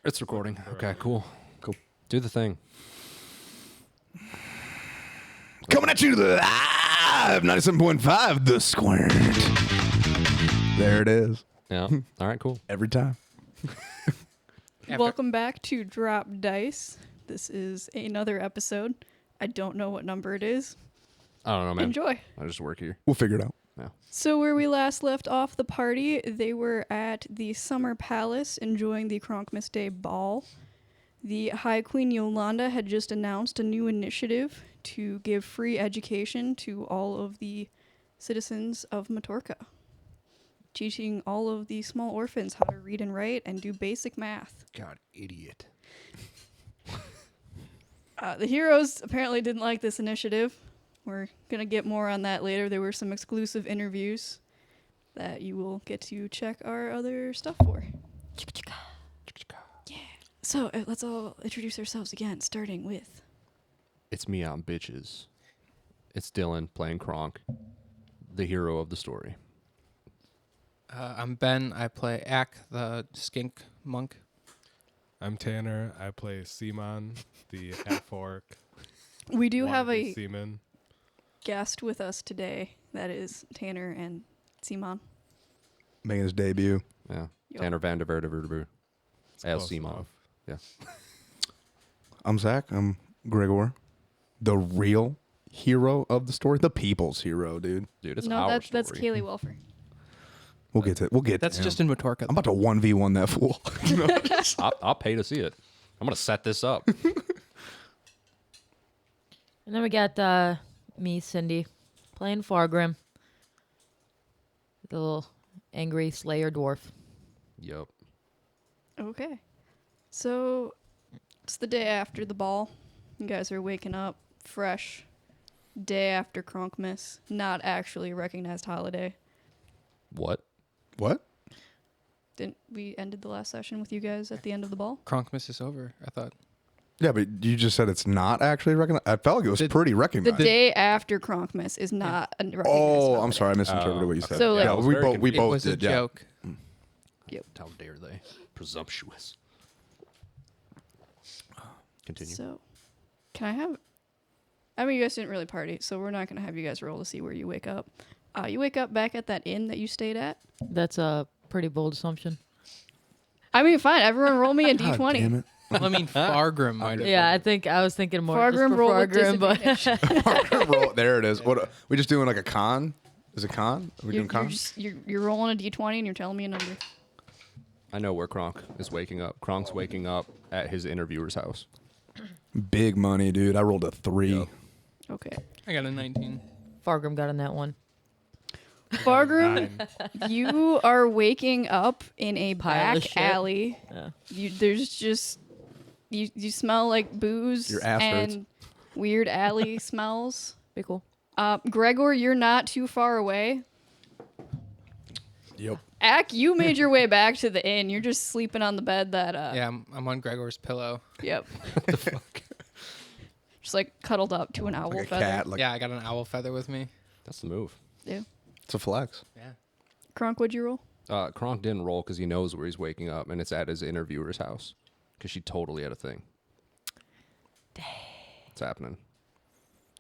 It's recording. Okay, cool. Do the thing. Coming at you live, 97.5, The Squirt. There it is. Yeah. All right, cool. Every time. Welcome back to Drop Dice. This is another episode. I don't know what number it is. I don't know, man. Enjoy. I just work here. We'll figure it out. Yeah. So where we last left off the party, they were at the Summer Palace enjoying the Kronkmas Day Ball. The High Queen Yolanda had just announced a new initiative to give free education to all of the citizens of Matorka, teaching all of the small orphans how to read and write and do basic math. God, idiot. The heroes apparently didn't like this initiative. We're going to get more on that later. There were some exclusive interviews that you will get to check our other stuff for. Yeah. So let's all introduce ourselves again, starting with... It's me on bitches. It's Dylan playing Kronk, the hero of the story. I'm Ben. I play Ak, the skink monk. I'm Tanner. I play Seaman, the half-orc. We do have wannabe a seaman. guest with us today. That is Tanner and Simon. Making his debut. Yeah. Yup. Tanner Van de Verdeverdever. As Close Simon. enough. Yeah. I'm Zach. I'm Gregor. The real hero of the story. The people's hero, dude. Dude, it's No, our that's story. Kaylee Welfer. We'll get to That's him. just in Matorka. I'm about to 1v1 that fool. I'll pay to see it. I'm going to set this up. And then we got me, Cindy, playing Fargrim, the little angry Slayer dwarf. Yup. Okay. So it's the day after the ball. You guys are waking up fresh. Day after Kronkmas. Not actually a recognized holiday. What? What? Didn't we ended the last session with you guys at the end of the ball? Kronkmas is over, I thought. Yeah, but you just said it's not actually recognized. I felt like it was pretty The recognized. day after Kronkmas is not a recognized Oh, holiday. I'm sorry. I misinterpreted what you said. So, like- yeah, I was we very both we confused. It both was a did. Yeah. joke. How dare they? Presumptuous. Continue. So, can I have... I mean, you guys didn't really party, so we're not going to have you guys roll to see where you wake up. You wake up back at that inn that you stayed at. That's a pretty bold assumption. I mean, fine. Everyone roll me a God d20. damn it. Well, I mean, Fargrim might have. Yeah, I was thinking more just Fargrim for roll with Fargrim, but disadvantage. Roll- there it is. What? We just doing like a con? Is it con? Are we You're, doing con? you're rolling a d20 and you're telling me a number. I know where Kronk is waking up. Kronk's waking up at his interviewer's house. Big money, dude. I rolled a 3. Yup. Okay. I got a 19. Fargrim got on that one. Fargrim, you are waking up in a Pile of back shit. alley. Yeah. There's just you smell like booze Your ass hurts. and weird alley smells. Be cool. Gregor, you're not too far away. Yep. Ak, you made your way back to the inn. You're just sleeping on the bed that Yeah, I'm on Gregor's pillow. Yep. Just like cuddled up to an owl Like a feather. cat. Like Yeah, I got an owl feather with me. That's the move. Yeah. it's a flex. Yeah. Kronk, what'd you roll? Kronk didn't roll because he knows where he's waking up, and it's at his interviewer's house. Because she totally had a thing. Dang. It's happening.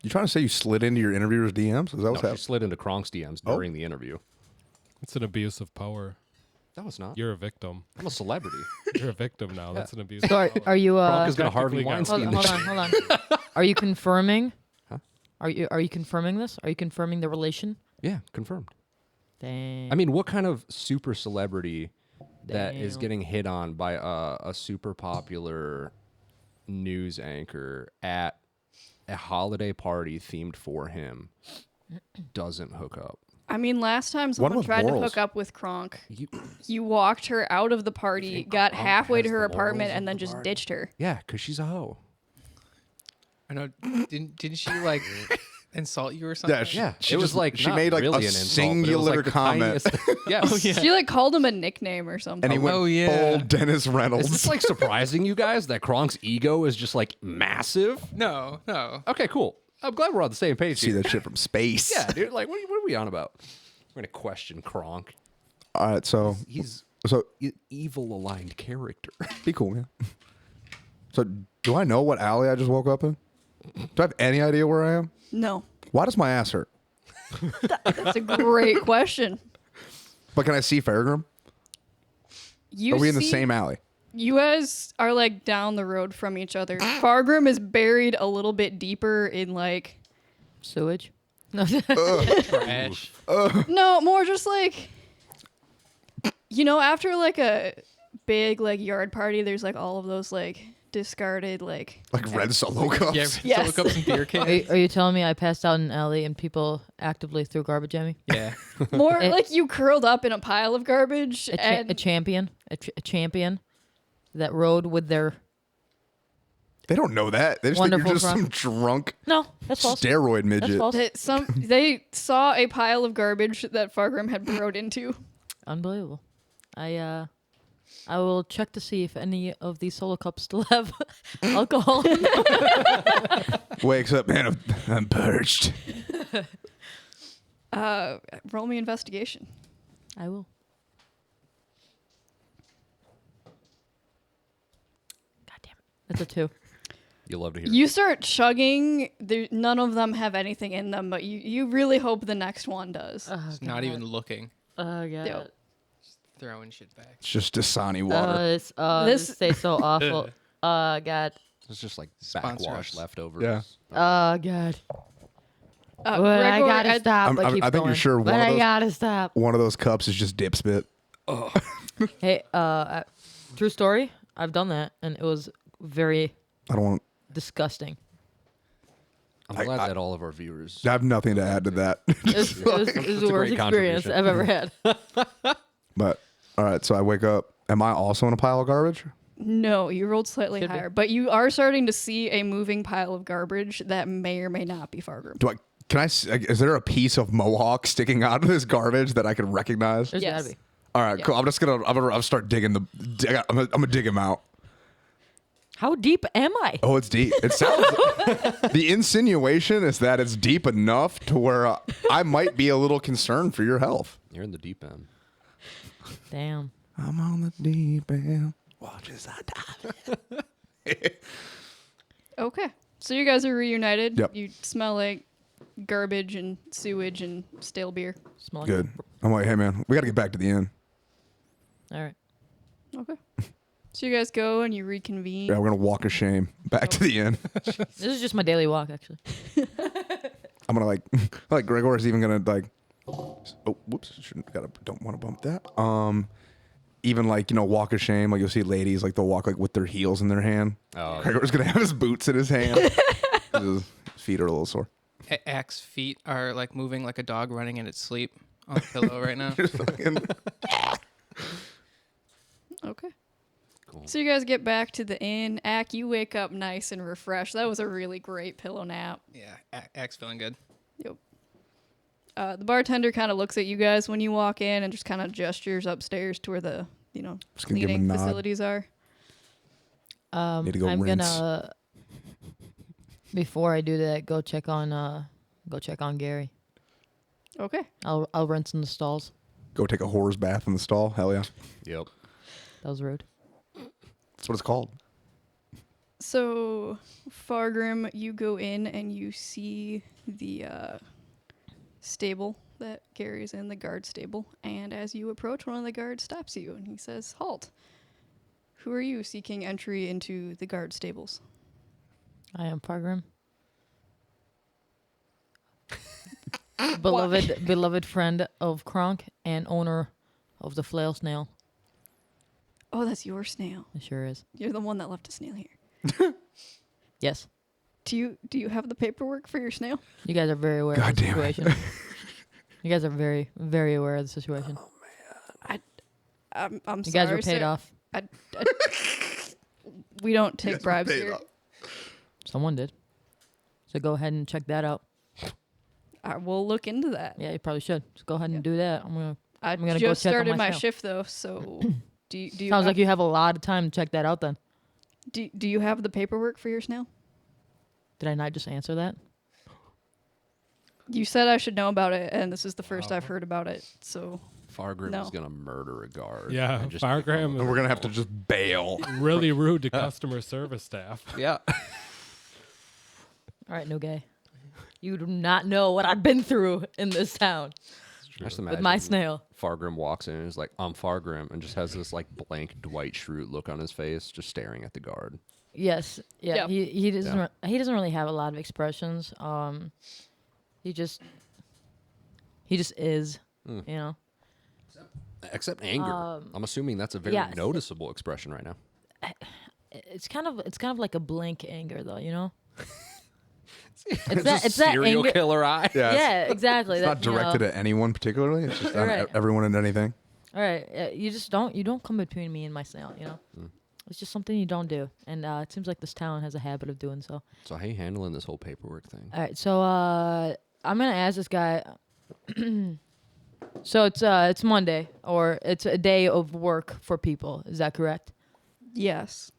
You trying to say you slid into your interviewer's DMs? Is that No, what's she happening? slid into Kronk's DMs Oh. during the interview. It's an abuse of power. That was not. You're a victim. I'm a celebrity. You're a victim now. That's an abuse So of power. are you Kronk is going to Harvey technically got- Weinstein hold this on, shit. hold on. Are you confirming? Huh? Are you confirming this? Are you confirming the relation? Yeah, confirmed. Dang. I mean, what kind of super celebrity that is Damn. getting hit on by a super popular news anchor at a holiday party themed for him doesn't hook up? I mean, last time someone with tried to morals? hook up with Kronk, You, you walked her out of the party, think got Kronk halfway to has her the apartment, morals and then of the just party? ditched her. yeah, because she's a hoe. I know. Didn't she like insult you or something? Yeah, Yeah, it was like she not made like really a an insult, but it was, singular like, the comment, tiniest- yes. Yeah. She like called him a nickname or something. and he went Oh, yeah. full Dennis Is Reynolds. this like surprising you guys that Kronk's ego is just like massive? No. Okay, cool. I'm glad we're on the same page. See here. that shit from space. Yeah, dude. Like, what are we on about? We're gonna question Kronk. All right, so He's So Evil aligned character. be cool, man. So do I know what alley I just woke up in? Do I have any idea where I am? No. Why does my ass hurt? That's a great question. But can I see Fairgrim? You Are we in the see- same alley? You guys are like down the road from each other. Fargrim is buried a little bit deeper in like Sewage. No. Trash. no, more just like after like a big like yard party, there's like all of those like discarded like Red Solo cups? Yeah, Yes. look up some beer cans. Are you telling me I passed out in an alley and people actively threw garbage at me? Yeah. more It- like you curled up in a pile of garbage A champion that rode with their. They don't know that. They just think you're Wonderful just some front. drunk No, that's false. steroid That's midget. false. they saw a pile of garbage that Fargrim had burrowed into. Unbelievable. I will check to see if any of these solo cups still have alcohol. Wakes up, man, I'm purged. Roll me investigation. I will. God damn it. That's a 2. You love to hear. You start chugging. None of them have anything in them, but you really hope the next one does. It's not even looking. Oh, God. Yo. Throwing shit back. It's just Dasani water. This tastes so awful. God. It's just like Sponsor backwash us. leftovers. Yeah. God. But I Gregor, gotta stop. I Keep think you're going. sure But one of I those- gotta stop. One of those cups is just dip spit. Hey, true story. I've done that, and it was very I don't want. disgusting. I'm I- glad I- that all of our viewers. I have nothing to add to that. It was the worst great experience contribution. I've ever had. But all right, so I wake up. Am I also in a pile of garbage? No, you rolled slightly Should be. higher, but you are starting to see a moving pile of garbage that may or may not be Fargrim. Is there a piece of mohawk sticking out of this garbage that I can recognize? There's Yes. gotta be. All right, Yeah. cool. I'm gonna start digging I'm gonna dig him out. How deep am I? Oh, it's deep. It sounds. The insinuation is that it's deep enough to where I might be a little concerned for your health. You're in the deep end. Damn. I'm on the deep end. Watch as I dive. Okay, so you guys are reunited. Yep. You smell like garbage and sewage and stale beer. Smell like Good. I'm like, hey man, we got to get back to the inn. All right. Okay. So you guys go and you reconvene. Yeah, we're gonna walk of shame back to the inn. This is just my daily walk, actually. I'm gonna like Gregor is even gonna like. Oh, whoops! Don't want to bump that. Even walk of shame. Like you'll see ladies like they'll walk like with their heels in their hand. Oh, Gregor's gonna have his boots in his hand. His feet are a little sore. Axe feet are like moving like a dog running in its sleep on the pillow right now. Just fucking- Okay. Cool. So you guys get back to the inn. Ack, you wake up nice and refreshed. That was a really great pillow nap. Yeah, Axe feeling good. Yep. The bartender kind of looks at you guys when you walk in and just kind of gestures upstairs to where the Just gonna give him a cleaning nod. facilities are. Need to go I'm rinse. gonna before I do that, go check on Gary. Okay. I'll rinse in the stalls. Go take a whore's bath in the stall. Hell yeah, Yep. That was rude. that's what it's called. So, Fargrim, you go in and you see the stable that Gary's in, the guard stable. And as you approach, one of the guards stops you and he says, "Halt. Who are you seeking entry into the guard stables?" I am Fargrim. beloved friend of Kronk and owner of the flail snail. Oh, that's your snail. It sure is. You're the one that left a snail here. Yes. Do you have the paperwork for your snail? You guys are very aware God of the damn it. situation. You guys are very, very aware of the situation. I'm You sorry. guys were paid sir. off. We don't take bribes here. Someone did. So go ahead and check that out. We'll look into that. Yeah, you probably should. Just go ahead and do that. I I'm gonna go just check on started my myself. shift though, so do you Sounds have, like you have a lot of time to check that out then. do you have the paperwork for your snail? Did I not just answer that? You said I should know about it, and this is the first I've heard about it. So Fargrim No. is gonna murder a guard. Yeah, and just Fargrim And we're gonna have to just bail. really rude to customer service staff. Yeah. All right, no gay. You do not know what I've been through in this town Just with imagine my snail. Fargrim walks in and is like, "I'm Fargrim," and just has this like blank Dwight Schrute look on his face, just staring at the guard. Yes, yeah. Yep. He doesn't Yeah. he doesn't really have a lot of expressions. He just is. Mm. You know. Except anger. I'm assuming that's a very yeah. noticeable expression right now. It's kind of like a blank anger though. You know. It's that- a it's that serial anger- killer eye. Yeah, exactly. It's not directed at anyone particularly. It's just on Right. everyone and anything. All right, you just don't come between me and my snail. You know. It's just something you don't do, and it seems like this town has a habit of doing so. So how you handling this whole paperwork thing? All right, so I'm gonna ask this guy. So it's Monday, or it's a day of work for people. Is that correct? Yes.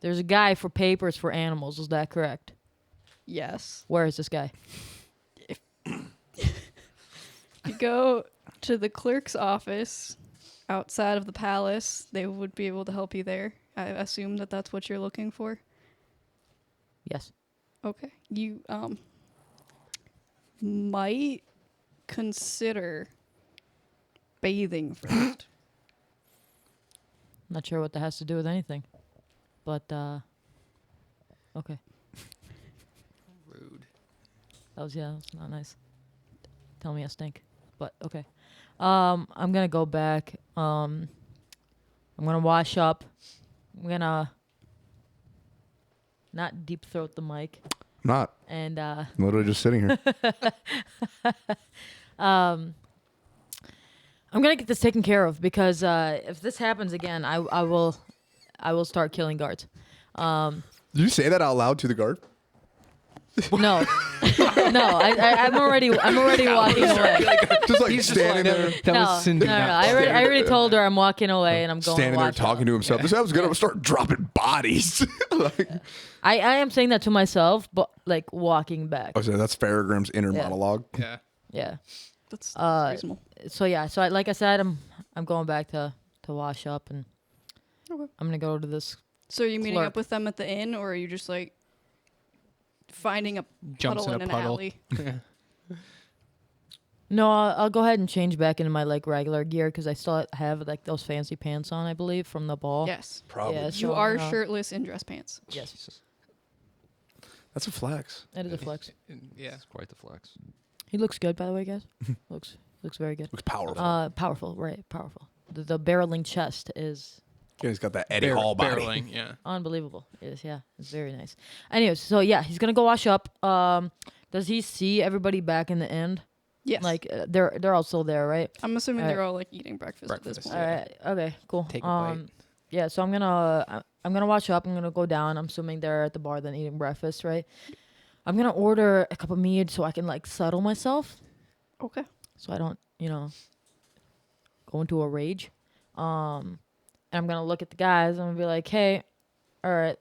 There's a guy for papers for animals. Is that correct? Yes. Where is this guy? You go to the clerk's office outside of the palace. They would be able to help you there. I assume that that's what you're looking for. Yes. Okay. You might consider bathing first. Not sure what that has to do with anything, but okay. Rude. That's not nice. Tell me I stink, but okay. I'm gonna go back. I'm gonna wash up. I'm gonna not deep throat the mic, I'm not. and I'm literally just sitting here. I'm gonna get this taken care of because if this happens again, I will start killing guards. Did you say that out loud to the guard? No, no, I'm already walking away. Just like standing there, That No, was Cindy. no, no, not I already told her I'm walking away and I'm going. standing to there watch talking out. to himself. This was gonna start dropping bodies. Like, I am saying that to myself, but like walking back. oh, so that's Farragram's inner Yeah. monologue. Yeah. Yeah. That's Uh, reasonable. So yeah. So like I said, I'm going back to wash up and Okay. I'm gonna go to this. So are you meeting clerk. up with them at the inn, or are you just like finding a Jumps puddle in in a an puddle. alley? No, I'll go ahead and change back into my like regular gear because I still have like those fancy pants on, I believe, from the ball. Yes. Probably. Yeah, You so, are no. shirtless in dress pants. Yes, Jesus, That's a flex. it is a flex. Yeah. it's quite the flex. He looks good, by the way, guys. looks very good. Looks powerful. Powerful, right? Powerful. The barreling chest is Yeah, he's got that Eddie Hall body. Barreling, yeah. unbelievable. It is, yeah. It's very nice. Anyways, so yeah, he's gonna go wash up. Does he see everybody back in the end? Yes. Like they're all still there, right? I'm assuming Alright. they're all like eating breakfast at this Breakfast, point. All right. Okay. Cool. Take a bite. Yeah. So I'm gonna wash up. I'm gonna go down. I'm assuming they're at the bar then eating breakfast, right? I'm gonna order a cup of mead so I can like settle myself, Okay. so I don't, go into a rage. And I'm gonna look at the guys. I'm gonna be like, hey, all right.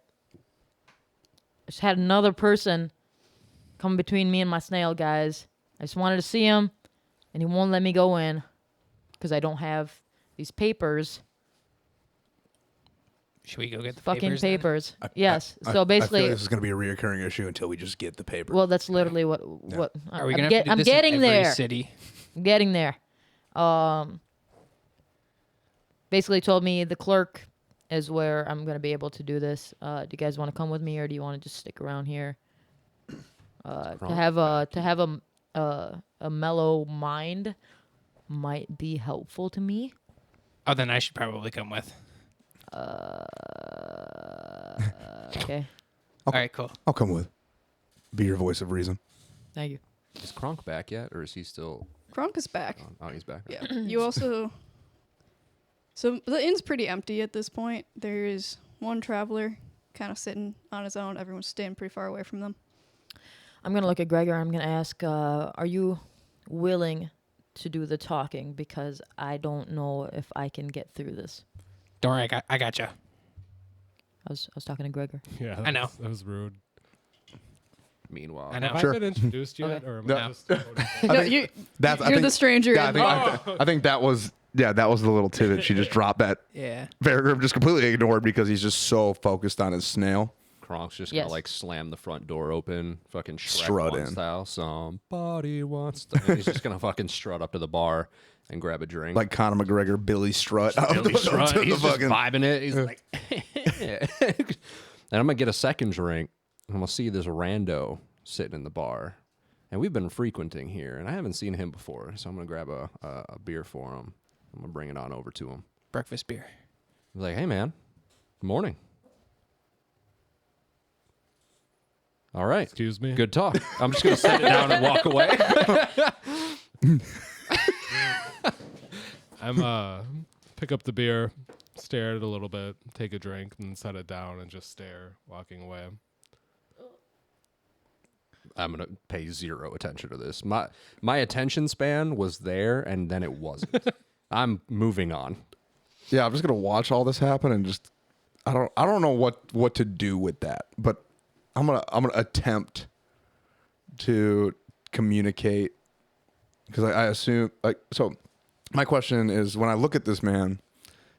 I just had another person come between me and my snail, guys. I just wanted to see him, and he won't let me go in because I don't have these papers. Should we go get the Fucking papers? then? papers. Yes. I So feel basically, like this is gonna be a reoccurring issue until we just get the paper. well, that's literally what. Are we I'm, gonna get- have to do I'm this getting in every there. city? I'm getting there. Basically told me the clerk is where I'm gonna be able to do this. Do you guys want to come with me, or do you want to just stick around here? To have a mellow mind might be helpful to me. Oh, then I should probably come with. Okay. All right, cool. I'll come with. Be your voice of reason. Thank you. Is Kronk back yet, or is he still? Kronk is back. Oh, he's back. Yeah. You also. So the inn's pretty empty at this point. There is one traveler kind of sitting on his own. Everyone's staying pretty far away from them. I'm gonna look at Gregor. I'm gonna ask, are you willing to do the talking? Because I don't know if I can get through this. Don't worry, I got you. I was talking to Gregor. Yeah, I know. That was rude. Meanwhile, I know. Have Sure. I been introduced yet, or am I No. just? No, think you're I the think- stranger. Yeah, in I think that was Yeah, that was the little tidbit. She just dropped that. Yeah. Varigrim just completely ignored because he's just so focused on his snail. Kronk's just Yes. gonna like slam the front door open, fucking Strut Shrek in. style. Somebody wants to. And he's just gonna fucking strut up to the bar and grab a drink. Like Conor McGregor, Billy Strut. Billy Strut, To the he's just fucking- vibing it. He's like, and I'm gonna get a second drink, and we'll see this rando sitting in the bar, and we've been frequenting here, and I haven't seen him before, so I'm gonna grab a beer for him. I'm gonna bring it on over to him. Breakfast beer. I'm like, hey man, good morning. All right. Excuse me. Good talk. I'm just going to set it down and walk away. I'm pick up the beer, stare at it a little bit, take a drink, and set it down and just stare, walking away. I'm going to pay zero attention to this. My attention span was there, and then it wasn't. I'm moving on. Yeah, I'm just gonna watch all this happen and just I don't know what to do with that, but I'm gonna attempt to communicate because I assume like so. My question is, when I look at this man,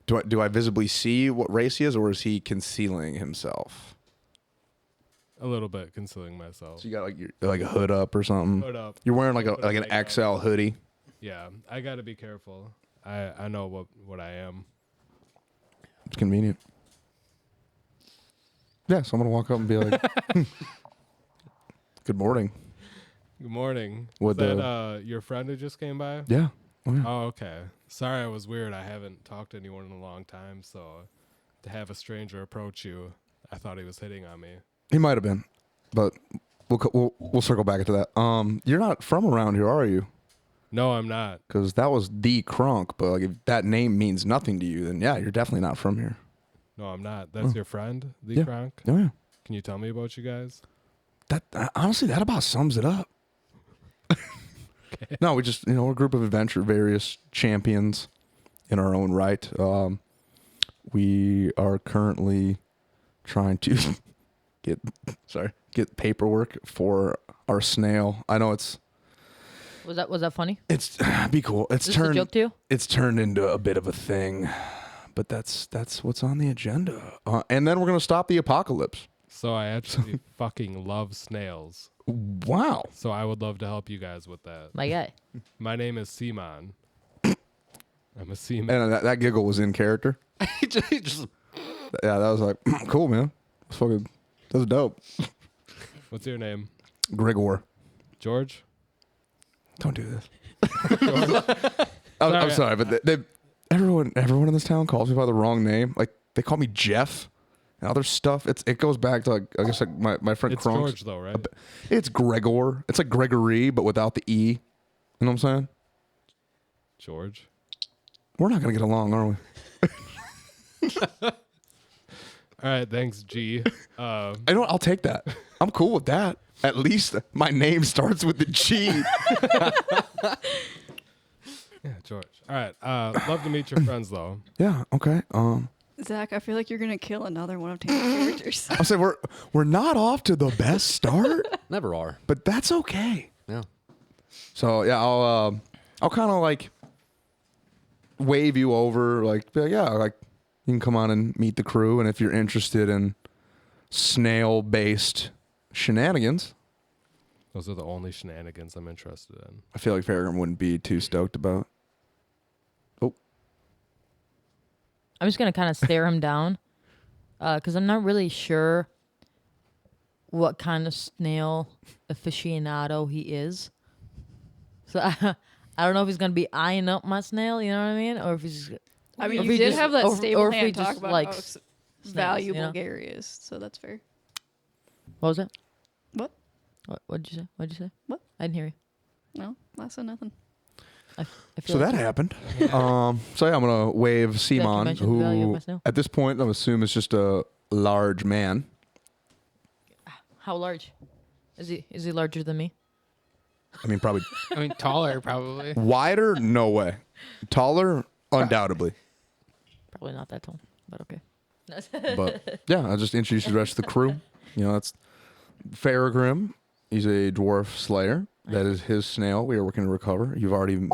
do I visibly see what race he is, or is he concealing himself? A little bit, concealing myself. So you got like your like a hood up or something. Hood up. You're wearing like Put an a XL hoodie. Yeah, I got to be careful. I know what I am. It's convenient. Yeah, so I'm gonna walk up and be like, "Good morning." Good morning. With Is that your friend who just came by? Yeah. Oh, yeah. Oh, okay. Sorry, I was weird. I haven't talked to anyone in a long time, so to have a stranger approach you, I thought he was hitting on me. He might have been, but we'll circle back into that. You're not from around here, are you? No, I'm not. Because that was the Kronk, but like if that name means nothing to you, then yeah, you're definitely not from here. No, I'm not. That's your friend, the Yeah. Kronk? Oh yeah. Can you tell me about you guys? That honestly, that about sums it up. No, we just we're a group of various champions in our own right. We are currently trying to get paperwork for our snail. I know it's Was that funny? be cool. Is this a joke to you? It's turned into a bit of a thing, but that's what's on the agenda. And then we're gonna stop the apocalypse. So I actually fucking love snails. Wow. So I would love to help you guys with that. My guy. My name is Seaman. I'm a seaman. And that giggle was in character. He just Yeah, that was like cool, man. That's dope. What's your name? Gregor, George? don't do this. I'm sorry, but everyone in this town calls me by the wrong name. Like they call me Jeff and other stuff. It goes back to like I guess like my friend It's Kronk's. George, though, right? It's Gregor. It's like Gregory, but without the E. You know what I'm saying? George. We're not gonna get along, are we? All right, thanks, G. I know. I'll take that. I'm cool with that. At least my name starts with the G. Yeah, George. All right. Love to meet your friends, though. Yeah. Okay. Zach, I feel like you're gonna kill another one of Tanner's characters. I'll say we're not off to the best start, never are. but that's okay. Yeah. So yeah, I'll kind of like wave you over, like be like, yeah, like you can come on and meet the crew, and if you're interested in snail-based shenanigans, Those are the only shenanigans I'm interested in. I feel like Farragon wouldn't be too stoked about. Oh, I'm just gonna kind of stare him down, because I'm not really sure what kind of snail aficionado he is. So I don't know if he's gonna be eyeing up my snail, you know what I mean, or if he's. I mean, Or if you he did just- have that or if stable he hand just talk about likes how snakes, valuable you know? Gary is, so that's fair. What was it? What? What did you say? What did you say? What? I didn't hear you. No, I said nothing. I so feel like that happened. So yeah, I'm gonna wave you Simon, mention the value of who my snail? at this point I assume is just a large man. How large? Is he larger than me? I mean, probably I mean, taller, probably. wider, no way. Taller, undoubtedly. Probably not that tall, but okay. But yeah, I'll just introduce the rest of the crew. You know, that's Farragrim. He's a dwarf slayer. That is his snail we are working to recover. You've already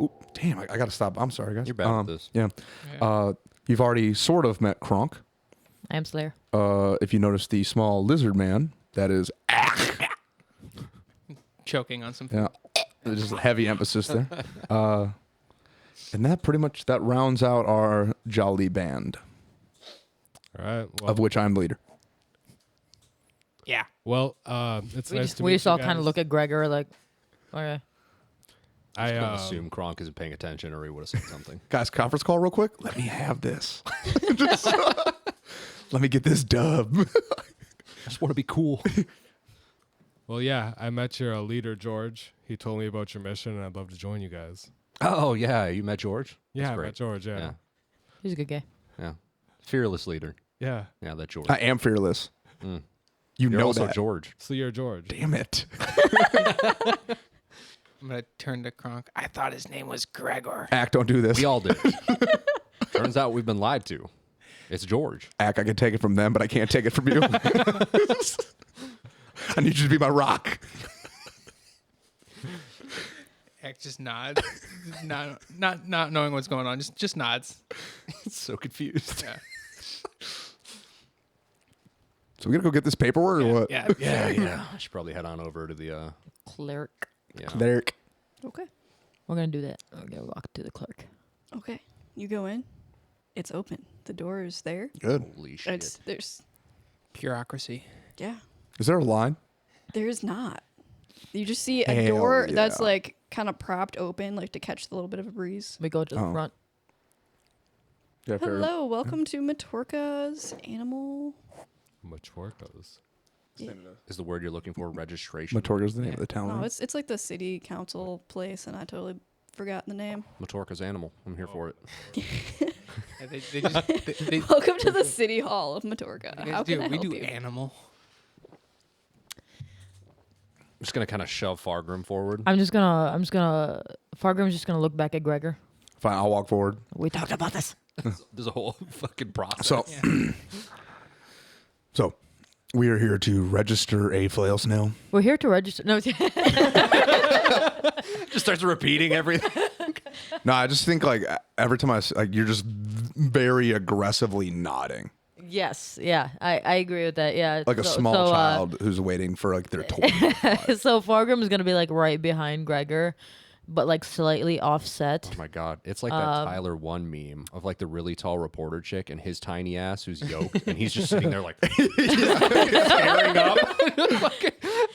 Oop, damn, I got to stop. I'm sorry, guys. You're bad with this. Yeah. You've already sort of met Kronk. I am Slayer. If you notice the small lizard man, that is Choking on something. yeah, there's just a heavy emphasis there. And that pretty much that rounds out our jolly band, All right. Well, of which I'm leader. Yeah. well it's We nice just, to we meet just you all kind guys. of look at Gregor like, okay. I assume Kronk isn't paying attention, or he would have said something. Guys, conference call real quick. Let me have this. Just, let me get this dub. I just want to be cool. Well, yeah, I met your leader, George. He told me about your mission, and I'd love to join you guys. Oh yeah, you met George. Yeah, That's I great. met George. Yeah. Yeah, He's a good guy. yeah. Fearless leader. Yeah. Yeah, that George. I am fearless. Mm. You You're know also that. George. So you're George. Damn it. I'm gonna turn to Kronk. I thought his name was Gregor. Ack, don't do this. We all did. Turns out we've been lied to. It's George. Ack, I can take it from them, but I can't take it from you. I need you to be my rock. Heck, just nods. not knowing what's going on. Just nods. So confused. Yeah. So we gotta go get this paperwork or what? Yeah. Yeah. I should probably head on over to the. Cleric. Yeah. Cleric. Okay. We're gonna do that. We're gonna walk to the clerk. Okay. You go in. It's open. The door is there. Good. Holy shit. There's Bureaucracy. yeah. Is there a line? There's not. You just see a Hell door that's yeah. like kind of propped open, like to catch the little bit of a breeze. We go to the Oh. front. Yeah, fair. Hello, welcome to Matorka's Animal. Matorkas. Is the word you're looking for registration? Matorga's the name of the town. No, right? it's like the city council place, and I totally forgot the name. Matorka's animal. I'm here for it. Yeah, they just they Welcome to the city hall of Matorka. you guys How do. can I We help do you? animal. I'm just gonna kind of shove Fargrim forward. I'm just gonna Fargrim's just gonna look back at Gregor. Fine, I'll walk forward. We talked about this. There's a whole fucking process. So, so we are here to register a flail snail. We're here to register. No, just starts repeating everything. No, I just think like every time like you're just very aggressively nodding, yes, yeah, I agree with that. Yeah, like a small child who's waiting for like their toy. So Fargrim is gonna be like right behind Gregor, but like slightly offset. Oh my god, it's like that Tyler One meme of like the really tall reporter chick and his tiny ass who's yoked, and he's just sitting there like staring up.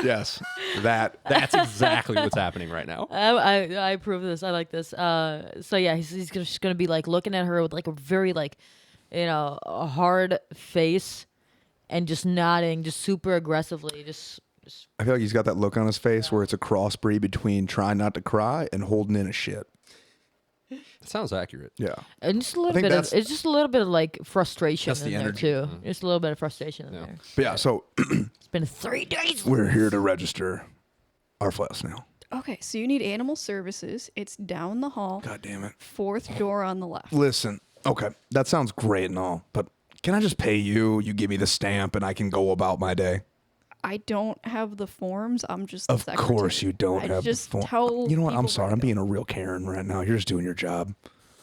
Yes, that. That's exactly what's happening right now. I approve of this. I like this. So yeah, he's just gonna be like looking at her with like a very like, a hard face, and just nodding, just super aggressively, just. I feel like he's got that look on his face where it's a crossbreed between trying not to cry and holding in a shit. That sounds accurate. Yeah. And just a little think bit of that's- it's just a little bit of like frustration That's in the there energy. too. Just a little bit of frustration in Yeah. there. But yeah, so It's been 3 days. we're here to register our flail snail. Okay, so you need animal services. It's down the hall, God damn it. 4th door on the left. Listen, okay, that sounds great and all, but can I just pay you? You give me the stamp and I can go about my day. I don't have the forms. I'm just the Of course secretary. you don't I have just the form. tell You know what? I'm people sorry. where I'm to go. being a real Karen right now. You're just doing your job.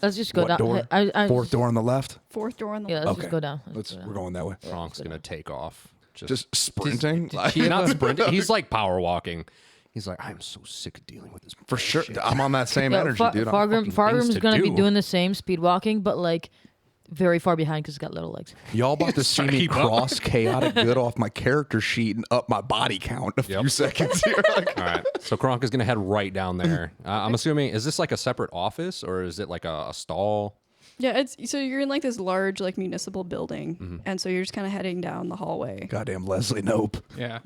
Let's just go What down. door? I Fourth door on the left. 4th door on the Yeah, left. let's Okay. just go down. We're going that way. Kronk's gonna take off. Just sprinting. Like, Not sprinting. He's like power walking. He's like, I'm so sick of dealing with this. for sure. shit." I'm on that same energy, dude. I'm Fargrim's things to gonna be do. doing the same speed walking, but like very far behind because he's got little legs. Y'all about to see me Keep up. cross chaotic good off my character sheet and up my body count a few Yep. seconds here. Like, All right. So Kronk is gonna head right down there. I'm assuming, is this like a separate office or is it like a stall? Yeah, it's so you're in like this large like municipal building, and so you're just kind of heading down the hallway. goddamn Leslie Nope. Yeah.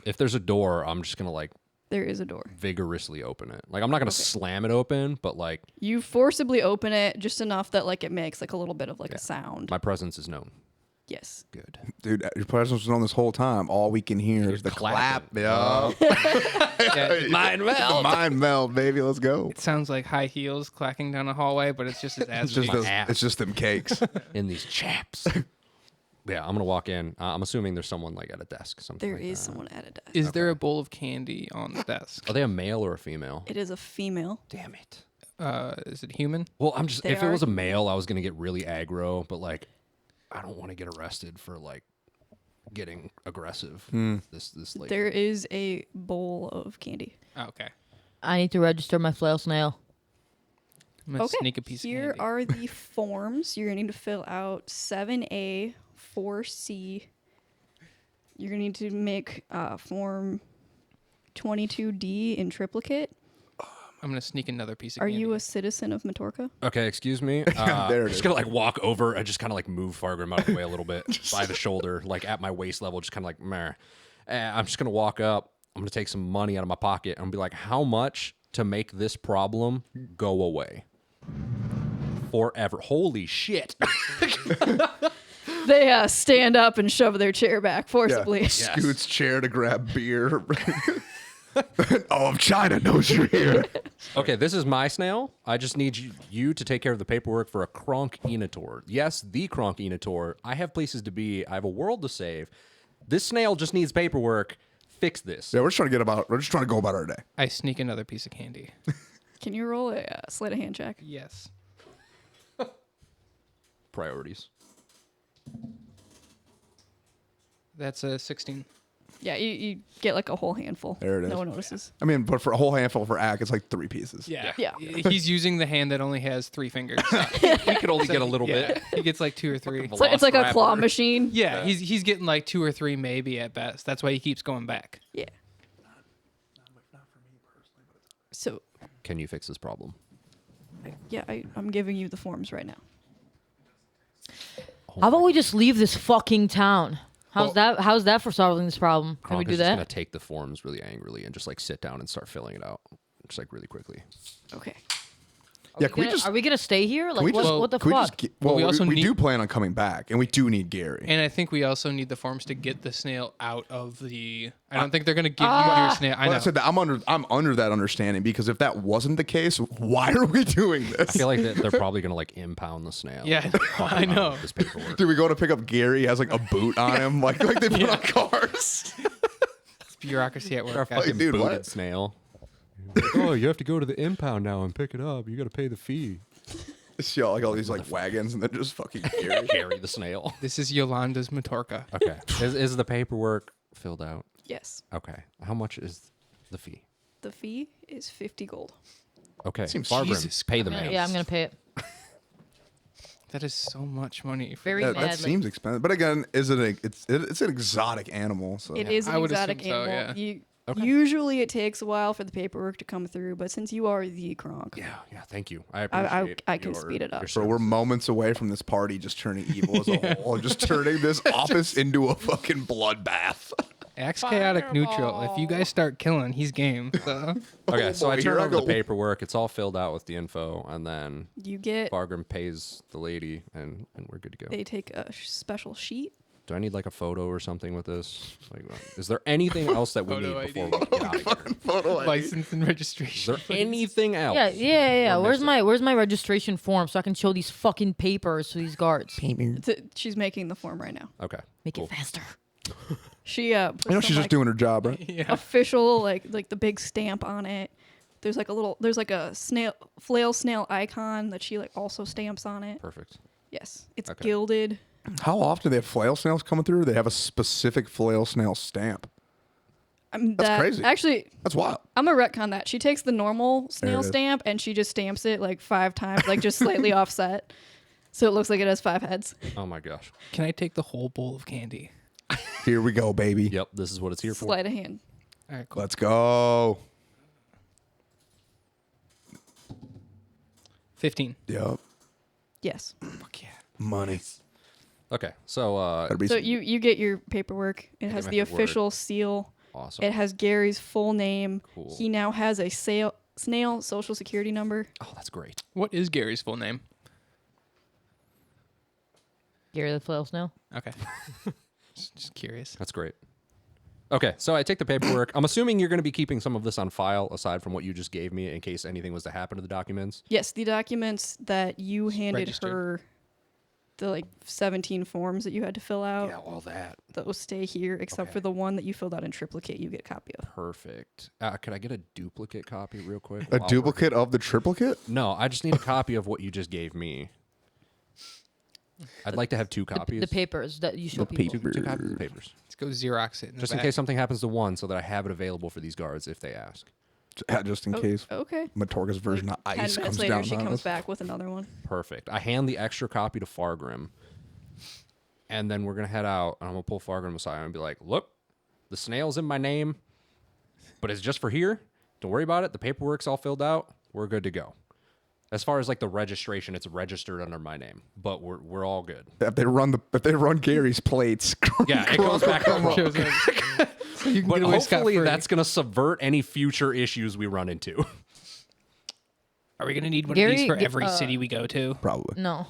If there's a door, I'm just gonna like There is a door. vigorously open it. Like I'm not gonna slam it open, but like You forcibly open it just enough that like it makes like a little bit of like a sound. my presence is known. Yes. Good. Dude, your presence was on this whole time. All we can hear is the clap. clapping. Yeah. Mind meld. Mind meld, baby. Let's go. It sounds like high heels clacking down a hallway, but it's just his ass. It's just, my those, ass. it's just them cakes. In these chaps. Yeah, I'm gonna walk in. I'm assuming there's someone like at a desk. Something. There like is that. someone at a desk. Is there a bowl of candy on the desk? Are they a male or a female? It is a female. Damn it. Is it human? Well, I'm just They if it are was a male, I was gonna get really aggro, but like, I don't want to get arrested for like getting aggressive. This lady. There is a bowl of candy. Oh, okay. I need to register my flail snail. I'm gonna Okay. sneak a piece Here of candy. are the forms. You're going to need to fill out 7A, 4C. You're going to need to make form 22D in triplicate. I'm gonna sneak another piece of Are candy. you a citizen of Matorka? Okay, excuse me. There it just is. gonna like walk over and just kind of like move Fargrim out of the way a little bit by the shoulder, like at my waist level, just kind of like, meh. I'm just gonna walk up. I'm gonna take some money out of my pocket and be like, how much to make this problem go away forever? Holy shit! They stand up and shove their chair back forcibly. Yeah. Scoots chair to grab beer. All of China knows you're here. Okay, this is my snail. I just need you to take care of the paperwork for a Kronk Enator. Yes, the Kronk Enator. I have places to be. I have a world to save. This snail just needs paperwork. Fix this. Yeah, we're just trying to go about our day. I sneak another piece of candy. Can you roll a sleight of hand check? Yes. Priorities. That's a 16. Yeah, you get like a whole handful. There it is. No one notices. I mean, but for a whole handful for Ack, it's like 3 pieces. Yeah. Yeah. He's using the hand that only has 3 fingers. He could only get a little Yeah. bit. He gets like 2 or 3. It's like a claw Velociraptor. machine. Yeah, he's getting like 2 or 3 maybe at best. That's why he keeps going back. Yeah. So, Can you fix this problem? yeah, I'm giving you the forms right now. How about we just leave this fucking town? How's that for solving this problem? Can we Kronk do is just gonna that? take the forms really angrily and just like sit down and start filling it out, just like really quickly. Okay. Yeah, can we just Are we gonna stay here? Like we what, just- what the can we fuck? just get, Well, well, we also we need- do plan on coming back, and we do need Gary. And I think we also need the forms to get the snail out of the. I don't think they're gonna give you your snail. I Well, know. I said that I'm under that understanding, because if that wasn't the case, why are we doing I this? feel like they're probably gonna like impound the snail. Yeah, I know. This paperwork. Do we go to pick up Gary? He has like a boot on him, like they put on cars. It's bureaucracy at work. fucking guys. dude, Booted what? snail. Oh, you have to go to the impound now and pick it up. You got to pay the fee. See all these like wagons, and then just fucking Gary. Carry the snail. This is Yolanda's Matorka. Okay. Is the paperwork filled out? Yes. Okay. How much is the fee? The fee is 50 gold. Okay. Seems- Fargrim, Jesus pay the Yeah, man. yeah, I'm gonna pay it. That is so much money. Very That madly. seems expensive, but again, it's an exotic animal. So It is I an would exotic assume so, animal. yeah. Usually it takes a while for the paperwork to come through, but since you are the Kronk, Yeah. Thank you. I appreciate. I can your- speed it up. your Bro, we're service. moments away from this party just turning evil as a whole, just turning this office into a fucking bloodbath. Axe chaotic neutral. If you guys start killing, he's game. So. Okay, so I boy, turn here I over the go. paperwork. It's all filled out with the info, and then you get Fargrim pays the lady, and we're good to go. they take a special sheet. Do I need like a photo or something with this? Like, is there anything else that we Photo need before ID. we get out of here? Photo ID. License and Is registration. there anything else? Yeah. We're Where's missing. where's my registration form so I can show these fucking papers to these guards? She's making the form right now. Okay. Make cool. it faster. She puts You know, some, she's just like, doing her job, right? Yeah. official like the big stamp on it. There's like a flail snail icon that she like also stamps on it. Perfect. Yes, it's Okay. gilded. How often do they have flail snails coming through? They have a specific flail snail stamp. I mean, That's crazy. Actually, That's wild. I'm gonna retcon that. She takes the normal snail is. stamp and she just stamps it like 5 times, like just slightly offset, so it looks like it has 5 heads. Oh my gosh. Can I take the whole bowl of candy? Here we go, baby. Yep. This is what it's here for. Sleight of hand. All right, cool. Let's go. 15. Yep. Yes. Fuck yeah. Money. Okay. So Better be So some- you get your paperwork. It has my the paperwork. official seal. awesome. It has Gary's full name. Cool. He now has a snail social security number. Oh, that's great. What is Gary's full name? Gary the flail snail. Okay. just curious. That's great. Okay, so I take the paperwork. I'm assuming you're going to be keeping some of this on file aside from what you just gave me in case anything was to happen to the documents. Yes, the documents that you handed Registered. her the like 17 forms that you had to fill out. Yeah, all that. Those stay here, except Okay. for the one that you filled out in triplicate. You get a copy of. Perfect. Could I get a duplicate copy real quick? A while we're- duplicate of the triplicate? No, I just need a copy of what you just gave me. I'd like to have two copies. The papers that you show The people. paper. Two copies of the papers. Let's go Xerox it. In the Just in back. case something happens to one, so that I have it available for these guards if they ask. Just in Oh, case Okay. Matorga's version of 10 ice minutes comes later, down she on comes us. back with another one. Perfect. I hand the extra copy to Fargrim. And then we're going to head out, and I'm going to pull Fargrim aside and be like, look, the snail's in my name, but it's just for here. Don't worry about it. The paperwork's all filled out. We're good to go. As far as like the registration, it's registered under my name, but we're all good. If they run Gary's plates, Yeah, it goes back on roll. Shows up. So you can But get away hopefully scot-free. that's going to subvert any future issues we run into. Are we gonna need one Gary, of these for g- every city we go to? probably. No.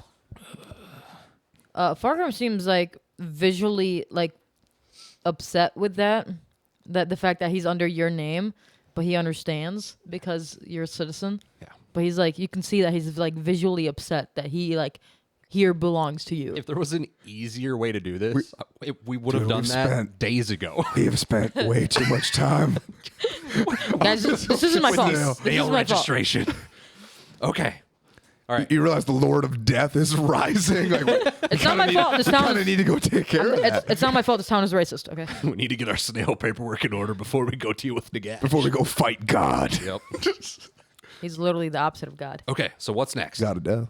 Fargrim seems like visually like upset with that the fact that he's under your name, but he understands because you're a citizen. Yeah. But he's like, you can see that he's like visually upset that he like here belongs to you. If there was an easier way to do this, we would have Dude, done we've that spent- days ago. We have spent way too much time. Guys, this isn't my With fault. the This Snail isn't my fault. registration. Okay. All right. You realize the Lord of Death is rising. Like, It's not my fault. This town kind of is. need to go take care of that It's not my fault. This town is racist. Okay. We need to get our snail paperwork in order before we go deal with Nagash. before we go fight God. Yep. He's literally the opposite of God. Okay, so what's next? God of death.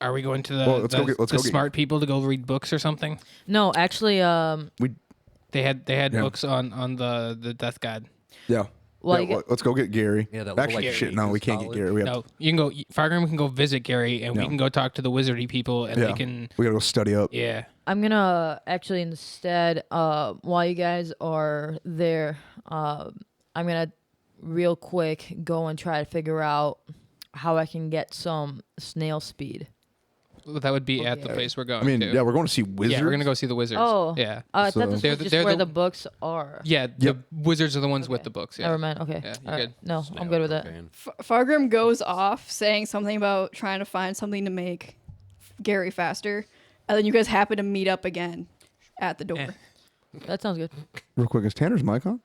Are we going to the, Well, let's go get smart people to go read books or something? No, actually, They had Yeah. books on the Death God. Yeah. Well, Yeah, you get- let's go get Gary. Yeah, that little, Actually, like, shit. No, we can't get college. Gary. We have No, you can go. Fargrim can go visit Gary, and No. we can go talk to the wizardy people, and yeah. they can. We gotta go study up. Yeah. I'm gonna actually instead, while you guys are there, I'm gonna real quick go and try to figure out how I can get some snail speed. Well, that would be at the Okay. place we're going I mean, to. yeah, we're going to see wizards. Yeah, we're gonna go see the wizards. Oh. Yeah. I So- thought this They're was the- just they're where the- the books are. Yeah. The Yep. wizards are the ones with the books. Yeah. Never mind. Okay. Yeah, you All right. good? No, Snail I'm good with that. cocaine. Fargrim goes off saying something about trying to find something to make Gary faster, and then you guys happen to meet up again at the door. Eh. That sounds good. Real quick, is Tanner's mic on?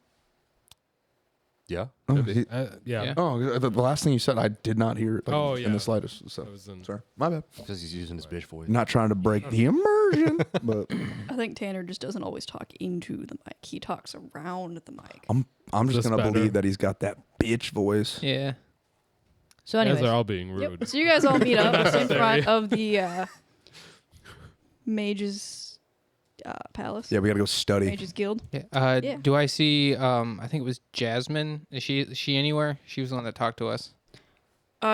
Yeah. Oh, could be. he- Yeah. oh, the last thing you said, I did not hear it. Like, Oh, in yeah. the slightest. So That was in- sorry, my bad. Because he's using his bitch voice. Not trying to break the immersion, but I think Tanner just doesn't always talk into the mic. He talks around the mic. I'm just Just gonna better. believe that he's got that bitch voice. Yeah. So, You guys anyways, are all being rude. Yep. So you guys all meet up in Sorry. front of the mage's palace. Yeah, we gotta go study. Mage's guild. Yeah. Yeah. Do I see? I think it was Jasmine. Is she anywhere? She was the one that talked to us.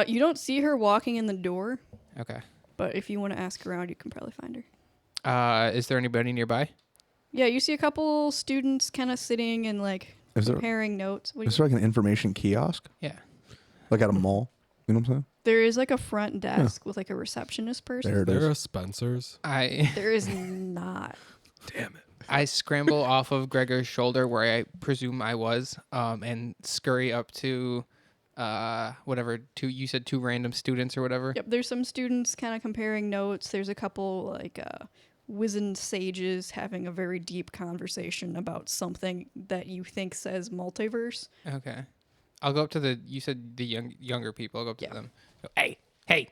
You don't see her walking in the door, Okay. but if you want to ask around, you can probably find her. Is there anybody nearby? Yeah, you see a couple students kind of sitting and like Is there, comparing notes. What do is you- there like an information kiosk, Yeah. like at a mall? You know what I'm saying? There is like a front desk with like a receptionist person. There it There is. are Spencer's. There is not. Damn it. I scramble off of Gregor's shoulder where I presume I was, and scurry up to, whatever. You said two random students or whatever. Yep, there's some students kind of comparing notes. There's a couple like wizened sages having a very deep conversation about something that you think says multiverse. Okay. I'll go up to the. You said the younger people. I'll go up to Yeah. them. Go, hey, hey,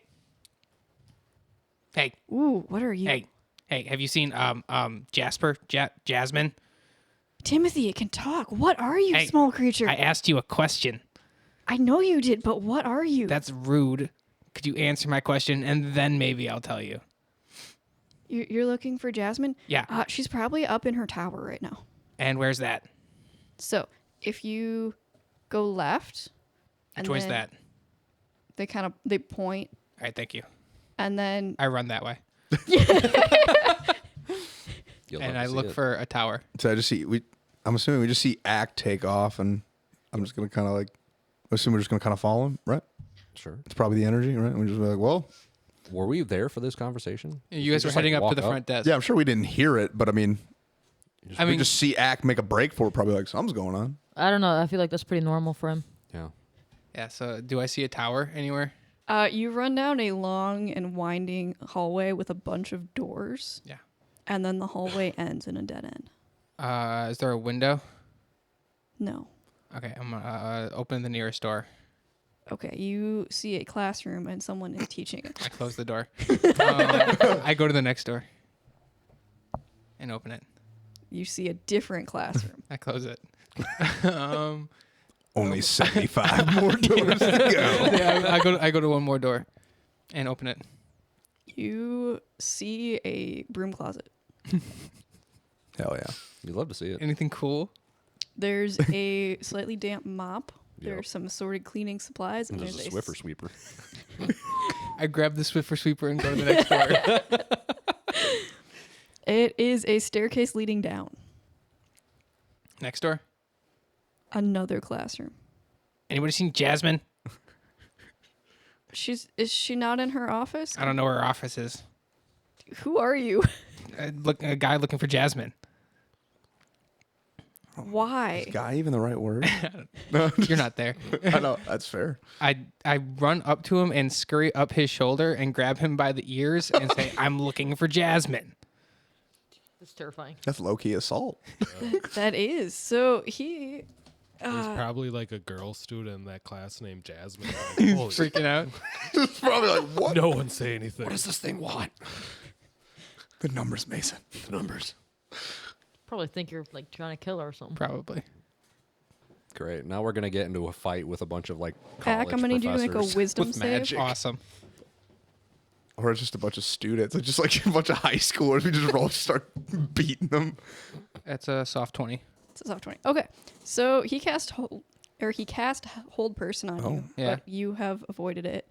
hey, Ooh, what are you? hey, hey. Have you seen Jasper? Jasmine? Timothy, it can talk. What are you, Hey, small creature? I asked you a question. I know you did, but what are you? That's rude. Could you answer my question and then maybe I'll tell you? You're looking for Jasmine? Yeah. She's probably up in her tower right now. And where's that? So if you go left, and Which way's then that? they point, All right, thank you. and then I run that way. You'll And love I to see look it. for a tower. So I just see I'm assuming we just see Act take off, and I'm just gonna kind of like assume we're just gonna kind of follow him, right? Sure. It's probably the energy, right? We just be like, well, Were we there for this conversation? You guys We were just, like, heading up to walk the front desk. yeah, I'm sure we didn't hear it, but I mean, I we mean, just see Act make a break for it. Probably like something's going on. I don't know. I feel like that's pretty normal for him. Yeah. yeah. So, do I see a tower anywhere? You run down a long and winding hallway with a bunch of doors. Yeah. And then the hallway ends in a dead end. Is there a window? No. Okay, I'm gonna open the nearest door. Okay, you see a classroom and someone is teaching it. I close the door. I go to the next door and open it. You see a different classroom. I close it. Only 75 more doors to go. Yeah, I go to one more door and open it. You see a broom closet. Hell yeah. You'd love to see it. Anything cool? There's a slightly damp mop. Yep. There's some assorted cleaning supplies. And there's a Swiffer sweeper. I grab the Swiffer sweeper and go to the next door. It is a staircase leading down. Next door. Another classroom. Anybody seen Jasmine? Is she not in her office? I don't know where her office is. Who are you? A guy looking for Jasmine. Why? Is guy even the right word? You're not there. I know. That's fair. I run up to him and scurry up his shoulder and grab him by the ears and say, "I'm looking for Jasmine." It's terrifying. That's low-key assault. That is. So he. There's probably like a girl student in that class named Jasmine. Like, holy Freaking out. It's probably like, what? no one say anything. What does this thing want? The numbers, Mason. The numbers. Probably think you're like trying to kill her or something. Probably. Great. Now we're gonna get into a fight with a bunch of like Back, college I'm gonna need you to make a professors. wisdom With save. magic. Awesome. Or it's just a bunch of students. It's just like a bunch of high schoolers. We just roll, start beating them. That's a soft 20. It's a soft 20. Okay. So he cast hold person on you, Yeah. but you have avoided it.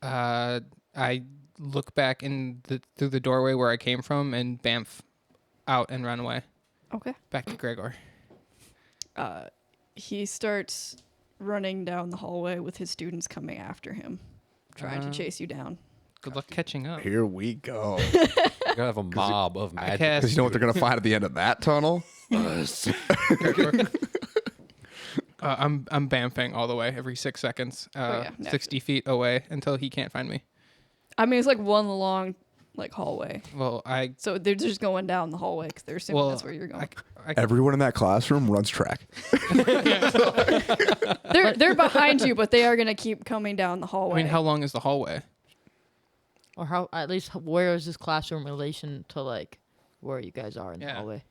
I look back through the doorway where I came from and bamf out and run away. Okay. Back to Gregor. He starts running down the hallway with his students coming after him, trying to chase you down. Good luck catching up. Here we go. You're gonna have a mob of magic. cast- Because you know what they're going to find at the end of that tunnel? I'm bamfing all the way every 6 seconds, yeah, 60 feet away until he can't find me. I mean, it's like one long hallway. Well, So they're just going down the hallway because they're assuming that's where you're going. Everyone in that classroom runs track. They're behind you, but they are gonna keep coming down the hallway. I mean, how long is the hallway? Or how, at least, where is this classroom in relation to like where you guys are in the Yeah. hallway?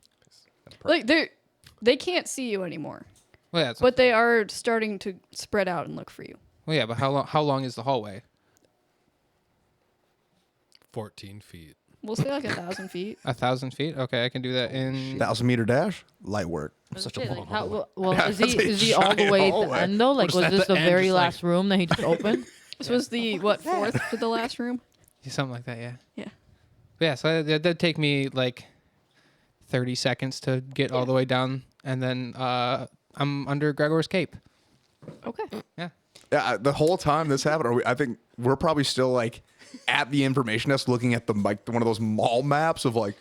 like they can't see you anymore, Well, yeah, but they are starting to spread out and look for you. well, yeah, but how long is the hallway? 14 feet. We'll say like 1,000 feet. 1,000 feet? Okay, I can do that in. 1,000-meter dash, light work. Such I was a gonna long say, like, hallway. well, Yeah, is that's a he all the giant way at the hallway. end though? Like, just was at this the the end, very just like- last room that he just opened? This was the fourth to the last room. Something like that, yeah. Yeah. Yeah, so that'd take me like 30 seconds to get all the way down, and then I'm under Gregor's cape. Okay. Yeah. Yeah, the whole time this happened, I think we're probably still like at the information desk looking at the like one of those mall maps of like,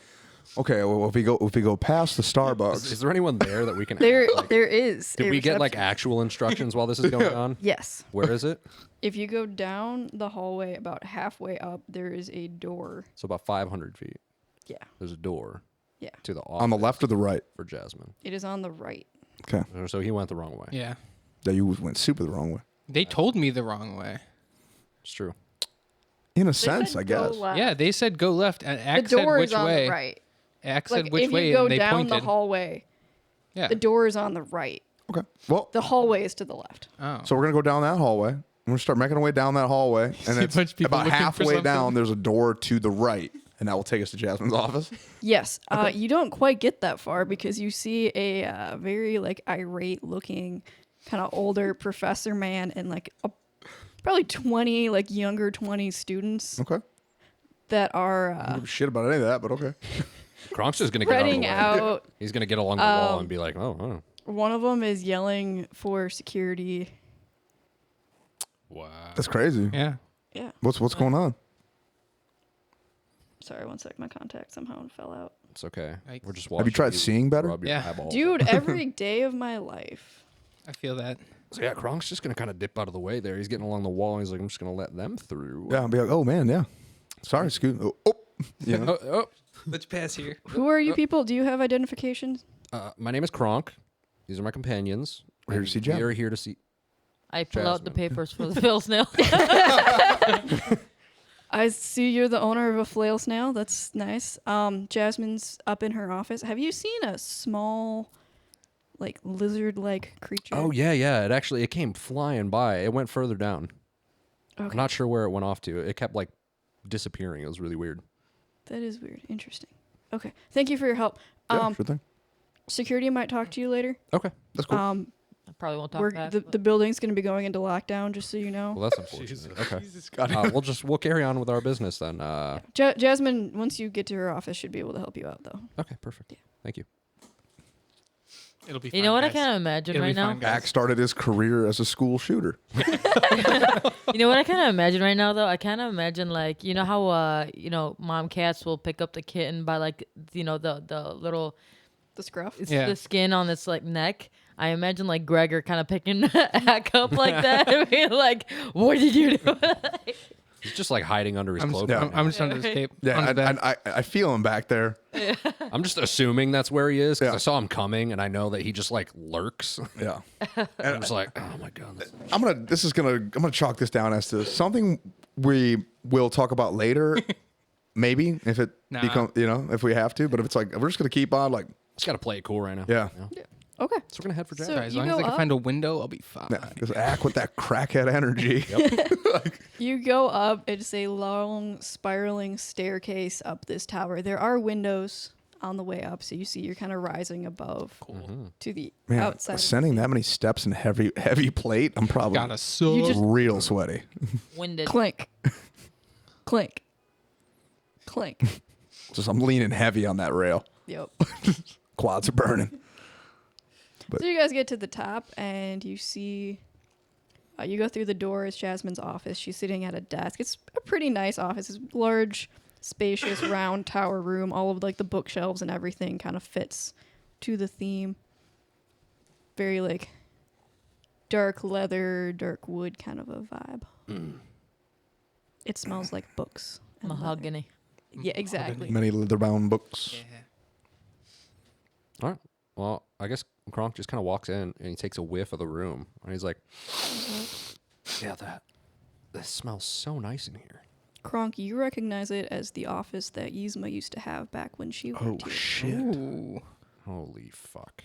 okay, well if we go past the Starbucks, Is there anyone there that we can? There like, there is. did a we get like reception. actual instructions while this is going on? Yes. Where is it? If you go down the hallway about halfway up, there is a door. So about 500 feet. Yeah. There's a door. Yeah. To the office on the left or the right? for Jasmine. It is on the right. Okay, So he went the wrong way. Yeah. that you went super the wrong way. They told me the wrong way. It's true. In a sense, I guess. Yeah, they said go left, and The Axe said door which is on way. the right. Axe Like said which if way, you go and they down pointed. the hallway, Yeah. the door is on the right. Okay, well, The hallway is to the left. Oh. so we're gonna go down that hallway. We're gonna start making our way down that hallway, and See a it's bunch of people about looking for halfway something. down. There's a door to the right, and that will take us to Jasmine's office. Yes. You don't quite get that far because you see a very like irate looking, kind of older professor man and like probably 20 like younger 20 students Okay, that I are don't give a shit about any of that, but okay. Kronk's just gonna get spreading out. Of the way. out. He's gonna get along the wall and be like, oh. One of them is yelling for security. Wow. That's crazy. Yeah. Yeah. What's going on? Sorry, one sec. My contact somehow fell out. It's okay. Yikes. We're just Have you watching tried seeing better? rub your Yeah. eyeballs Dude, out. every day of my life. I feel that. So yeah, Kronk's just gonna kind of dip out of the way there. He's getting along the wall. And he's like, I'm just gonna let them through. Yeah, I'll be like, oh man, yeah. Sorry, Scoot. Oh, you know? Oh, Let's pass here. Who are you people? Do you have identifications? my name is Kronk. These are my companions. We're here to see We Jasmine. are here to see. I pull out the Jasmine. papers for the Phil Snail. I see you're the owner of a flail snail. That's nice. Jasmine's up in her office. Have you seen a small, like lizard-like creature? Oh yeah. It came flying by. It went further down. okay. I'm not sure where it went off to. It kept like disappearing. It was really weird. That is weird. Interesting. Okay. Thank you for your help. Yeah, sure thing. Security might talk to you later. Okay. That's cool. I probably won't talk We're, back. the building's going to be going into lockdown, just so you know. Well, that's unfortunate. Okay. Jesus We'll carry on with our business then. Jasmine, once you get to her office, should be able to help you out, though. Okay. Perfect. Thank you. It'll be. You fine, know what I guys. kind of imagine It'll be right now? fine, guys. Ack started his career as a school shooter. You know what I kind of imagine right now, though? I kind of imagine, like, you know how, mom cats will pick up the kitten by, like, the little, The scruff. it's Yeah. the skin on its, like, neck. I imagine, like, Gregor kind of picking Ack up like that. I mean, like, what did you do? He's just like hiding under his I'm, cloak. yeah. right now. I'm just under the cape. on Yeah, his back. I feel him back there. I'm just assuming that's where he is because Yeah. I saw him coming and I know that he just like lurks. Yeah. I'm just like, oh my god. I'm gonna chalk this down as to something we will talk about later, maybe if it Nah. becomes if we have to. But if it's like we're just gonna keep on like Just gotta play it cool right now. Yeah. Okay. So we're gonna head for Jack. So- As you long as go I can up? find a window, I'll be fine. just act with that crackhead energy. You go up. It's a long, spiraling staircase up this tower. There are windows on the way up, so you see you're kind of rising above to the Man, outside. ascending that many steps in heavy plate, I'm probably Got a so. You just- real sweaty. Winded. Clink. Clink. Clink. Just I'm leaning heavy on that rail. Yep. Quads are burning. So you guys get to the top, and you see, you go through the door. It's Jasmine's office. She's sitting at a desk. It's a pretty nice office. It's large, spacious, round tower room. All of like the bookshelves and everything kind of fits to the theme. Very like dark leather, dark wood kind of a vibe. It smells like books. and leather. Mahogany. Yeah, exactly. Many leather-bound books. Yeah. All right. Well, I guess Kronk just kind of walks in and he takes a whiff of the room and he's like, "Yeah, this smells so nice in here." Kronk, you recognize it as the office that Yzma used to have back when she Oh worked here. shit! Ooh. Holy fuck!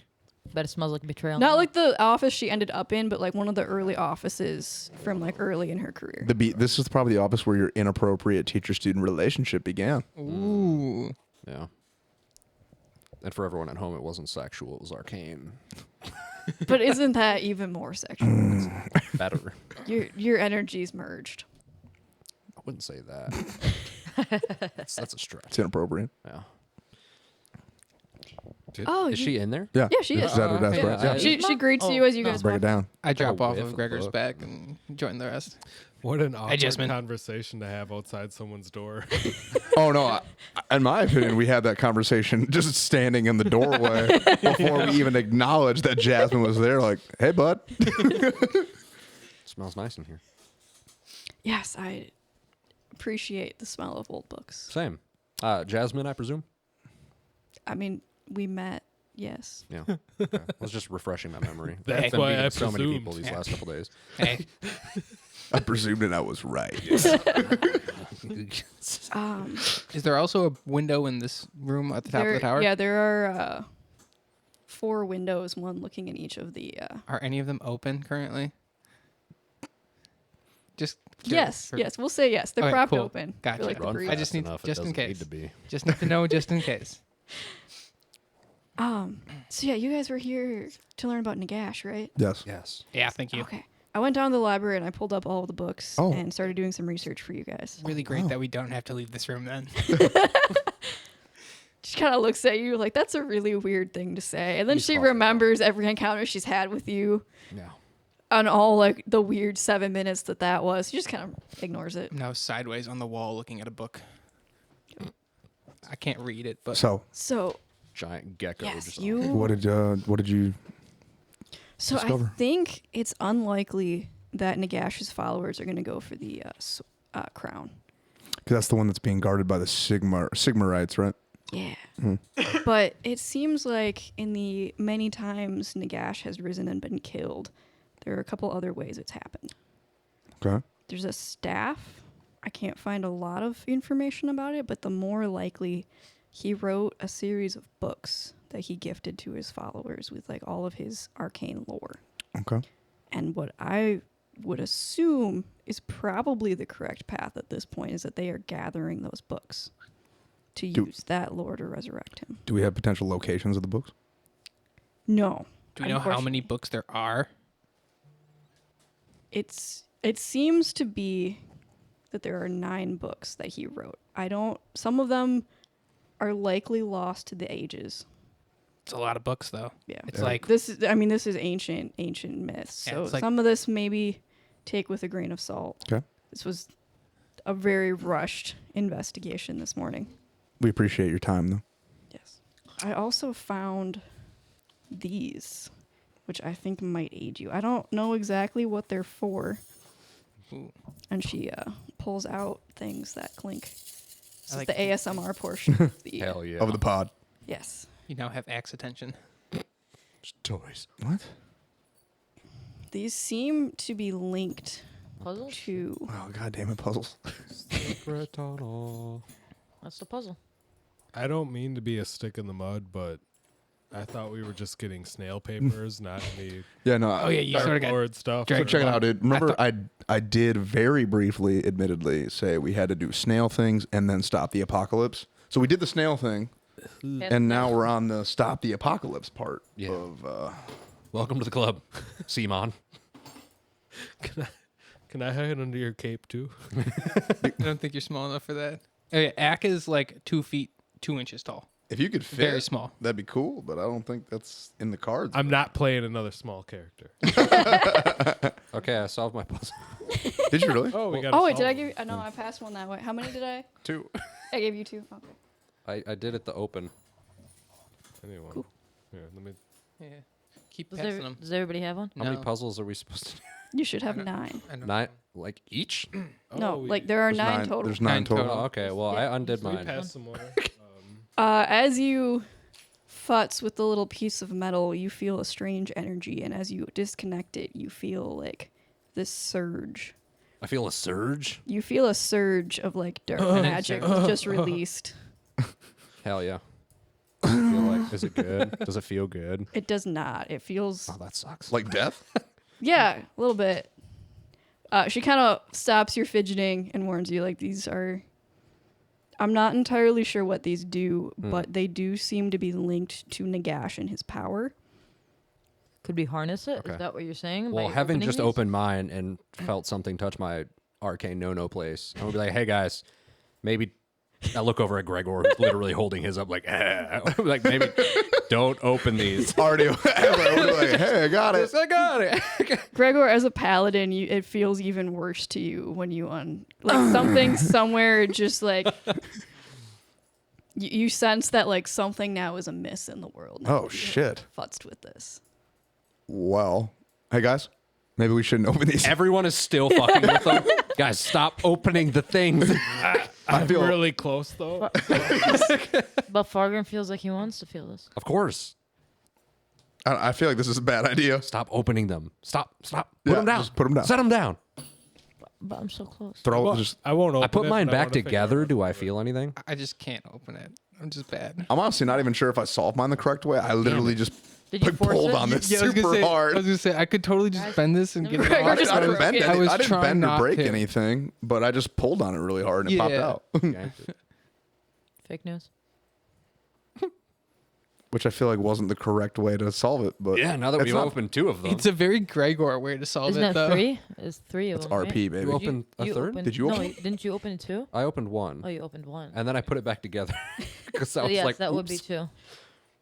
Bet it smells like betrayal. Not like the office she ended up in, but like one of the early offices from like early in her career. This is probably the office where your inappropriate teacher-student relationship began. Ooh. Yeah. And for everyone at home, it wasn't sexual; it was arcane. But isn't that even more sexual? Better. Your energies merged. I wouldn't say that. that's a stretch. It's inappropriate. Yeah. Oh, Is she in there? Yeah, Yeah, she is. She's at her desk, Yeah. right? Yeah. She greets you as you guys Break walk. it down. I drop a off whiff of of Gregor's book. back and join the rest. What an awkward Jasmine. conversation to have outside someone's door. Oh no! In my opinion, we had that conversation just standing in the doorway before we even acknowledged that Jasmine was there. Like, hey, bud. Smells nice in here. Yes, I appreciate the smell of old books. Same. Jasmine, I presume. I mean, we met. Yes. Yeah. Okay. I was just refreshing my memory. That's I've been why meeting I so many people presumed. these last couple days. Hey, I presumed that I was right. is there also a window in this room at the top of the tower? Yeah, there are 4 windows, one looking in each of the. Are any of them open currently? Just Yes, for- yes, we'll say yes. They're Okay, propped cool. open. Gotcha. For, like, the Run breeze. I just need- enough, it just in doesn't case. Need to be. Just need to know, just in case. So yeah, you guys were here to learn about Nagash, right? Yes. Yes. Yeah, thank you. Okay. I went down to the library and I pulled up all of the books Oh. and started doing some research for you guys. Really great Oh. that we don't have to leave this room then. She kind of looks at you like that's a really weird thing to say, and then You she talk about- remembers every encounter she's had with you Yeah. on all like the weird 7 minutes that was. She just kind of ignores it. I'm now sideways on the wall looking at a book. I can't read it, but So, So Giant gecko. yes, just you. what did you? So discover? I think it's unlikely that Nagash's followers are going to go for the crown. Because that's the one that's being guarded by the Sigmarites, right? Yeah. Mhm. But it seems like in the many times Nagash has risen and been killed, there are a couple other ways it's happened. Okay. There's a staff. I can't find a lot of information about it, but the more likely he wrote a series of books that he gifted to his followers with like all of his arcane lore. Okay. And what I would assume is probably the correct path at this point is that they are gathering those books to use that lore to resurrect him. Do we have potential locations of the books? No. Do we know how many books there are? It seems to be that there are 9 books that he wrote. Some of them are likely lost to the ages. It's a lot of books, though. Yeah. It's like This is ancient myths. Yeah, So it's like- some of this maybe take with a grain of salt. Okay. This was a very rushed investigation this morning. We appreciate your time, though. Yes. I also found these, which I think might aid you. I don't know exactly what they're for. Ooh. And she pulls out things that clink. This I like is the ASMR portion of the Hell yeah. Of the pod. Yes. you now have axe attention. Just toys. What? These seem to be linked Puzzles? to Oh, God damn it, puzzles. Secret tunnel. That's the puzzle. I don't mean to be a stick in the mud, but I thought we were just getting snail papers, not any Yeah, no. Oh, yeah, you Dark sort of got Lord stuff. So Drag- check it out, dude. Remember, I I did very briefly, admittedly, say we had to do snail things and then stop the apocalypse. So we did the snail thing, and now we're on the stop the apocalypse part Yeah. of. Welcome to the club, Simon. Can I hide under your cape too? I don't think you're small enough for that. Okay, Ack is like 2 feet 2 inches tall. If you could fit, Very small. that'd be cool. But I don't think that's in the cards. I'm not playing another small character. Okay, I solved my puzzle. Did you really? Oh, we got. Oh wait, did I give you? No, I passed one that way. How many did I? 2. I gave you 2. Okay. I did it the open. anyone? Cool. Here, let me. Yeah. Keep passing them. Does everybody have one? How many puzzles are we supposed to do? You should have I don't- 9. I don't 9? know. Like each? No, we- like there are 9 total. There's 9 Nine total. total. Oh, okay. Well, Yeah. I undid We mine. passed some more. As you futz with the little piece of metal, you feel a strange energy, and as you disconnect it, you feel like this surge. I feel a surge. You feel a surge of like dark magic just released. Hell yeah. Does it feel like, is it good? Does it feel good? It does not. It feels Oh, that sucks. Like death? yeah, a little bit. She kind of stops your fidgeting and warns you like these are. I'm not entirely sure what these do, but they do seem to be linked to Nagash and his power. Could we harness it? Okay. Is that what you're saying? Well, by having opening just these? opened mine and felt something touch my arcane no-no place, I'm going to be like, hey, guys, maybe I look over at Gregor, who's literally holding his up like, like maybe don't open these. Already. Like, hey, I got it. I got it. Gregor, as a paladin, it feels even worse to you when you like something somewhere just like you sense that like something now is amiss in the world. now Oh, that you have shit. Futzed with this. Well, hey, guys. Maybe we shouldn't open these. Everyone is still fucking with them. Guys, stop opening the things. I'm feel- really close though. But Fargrim feels like he wants to feel this. Of course. I feel like this is a bad idea. Stop opening them. Stop. Put Yeah, them down. just put 'em down. Set them down. But I'm so close. Throw Well, just. I won't open I put it, mine but I back wanna figure together. out Do how I to feel anything? I just can't open it. I'm just bad. I'm honestly not even sure if I solved mine the correct way. I literally just Did you like, force pulled it? on this Yeah, I was gonna super say, hard. I was gonna say I could totally just bend this and get it Gregor off. just I didn't bend broke it. it. I was I didn't trying bend or not break to. anything, but I just pulled on it really hard and it popped Yeah. out. Okay. Fake news. Which I feel like wasn't the correct way to solve it. But Yeah, now that it's we've not- opened 2 of them. It's a very Gregor way to solve Isn't it, that though. 3? It's 3 of It's them. RP, right? baby. You opened a third? Did you No, open didn't you open 2? I opened 1. Oh, you opened 1. And then I put it back together. Because I So was yes, like, that would be oops. 2.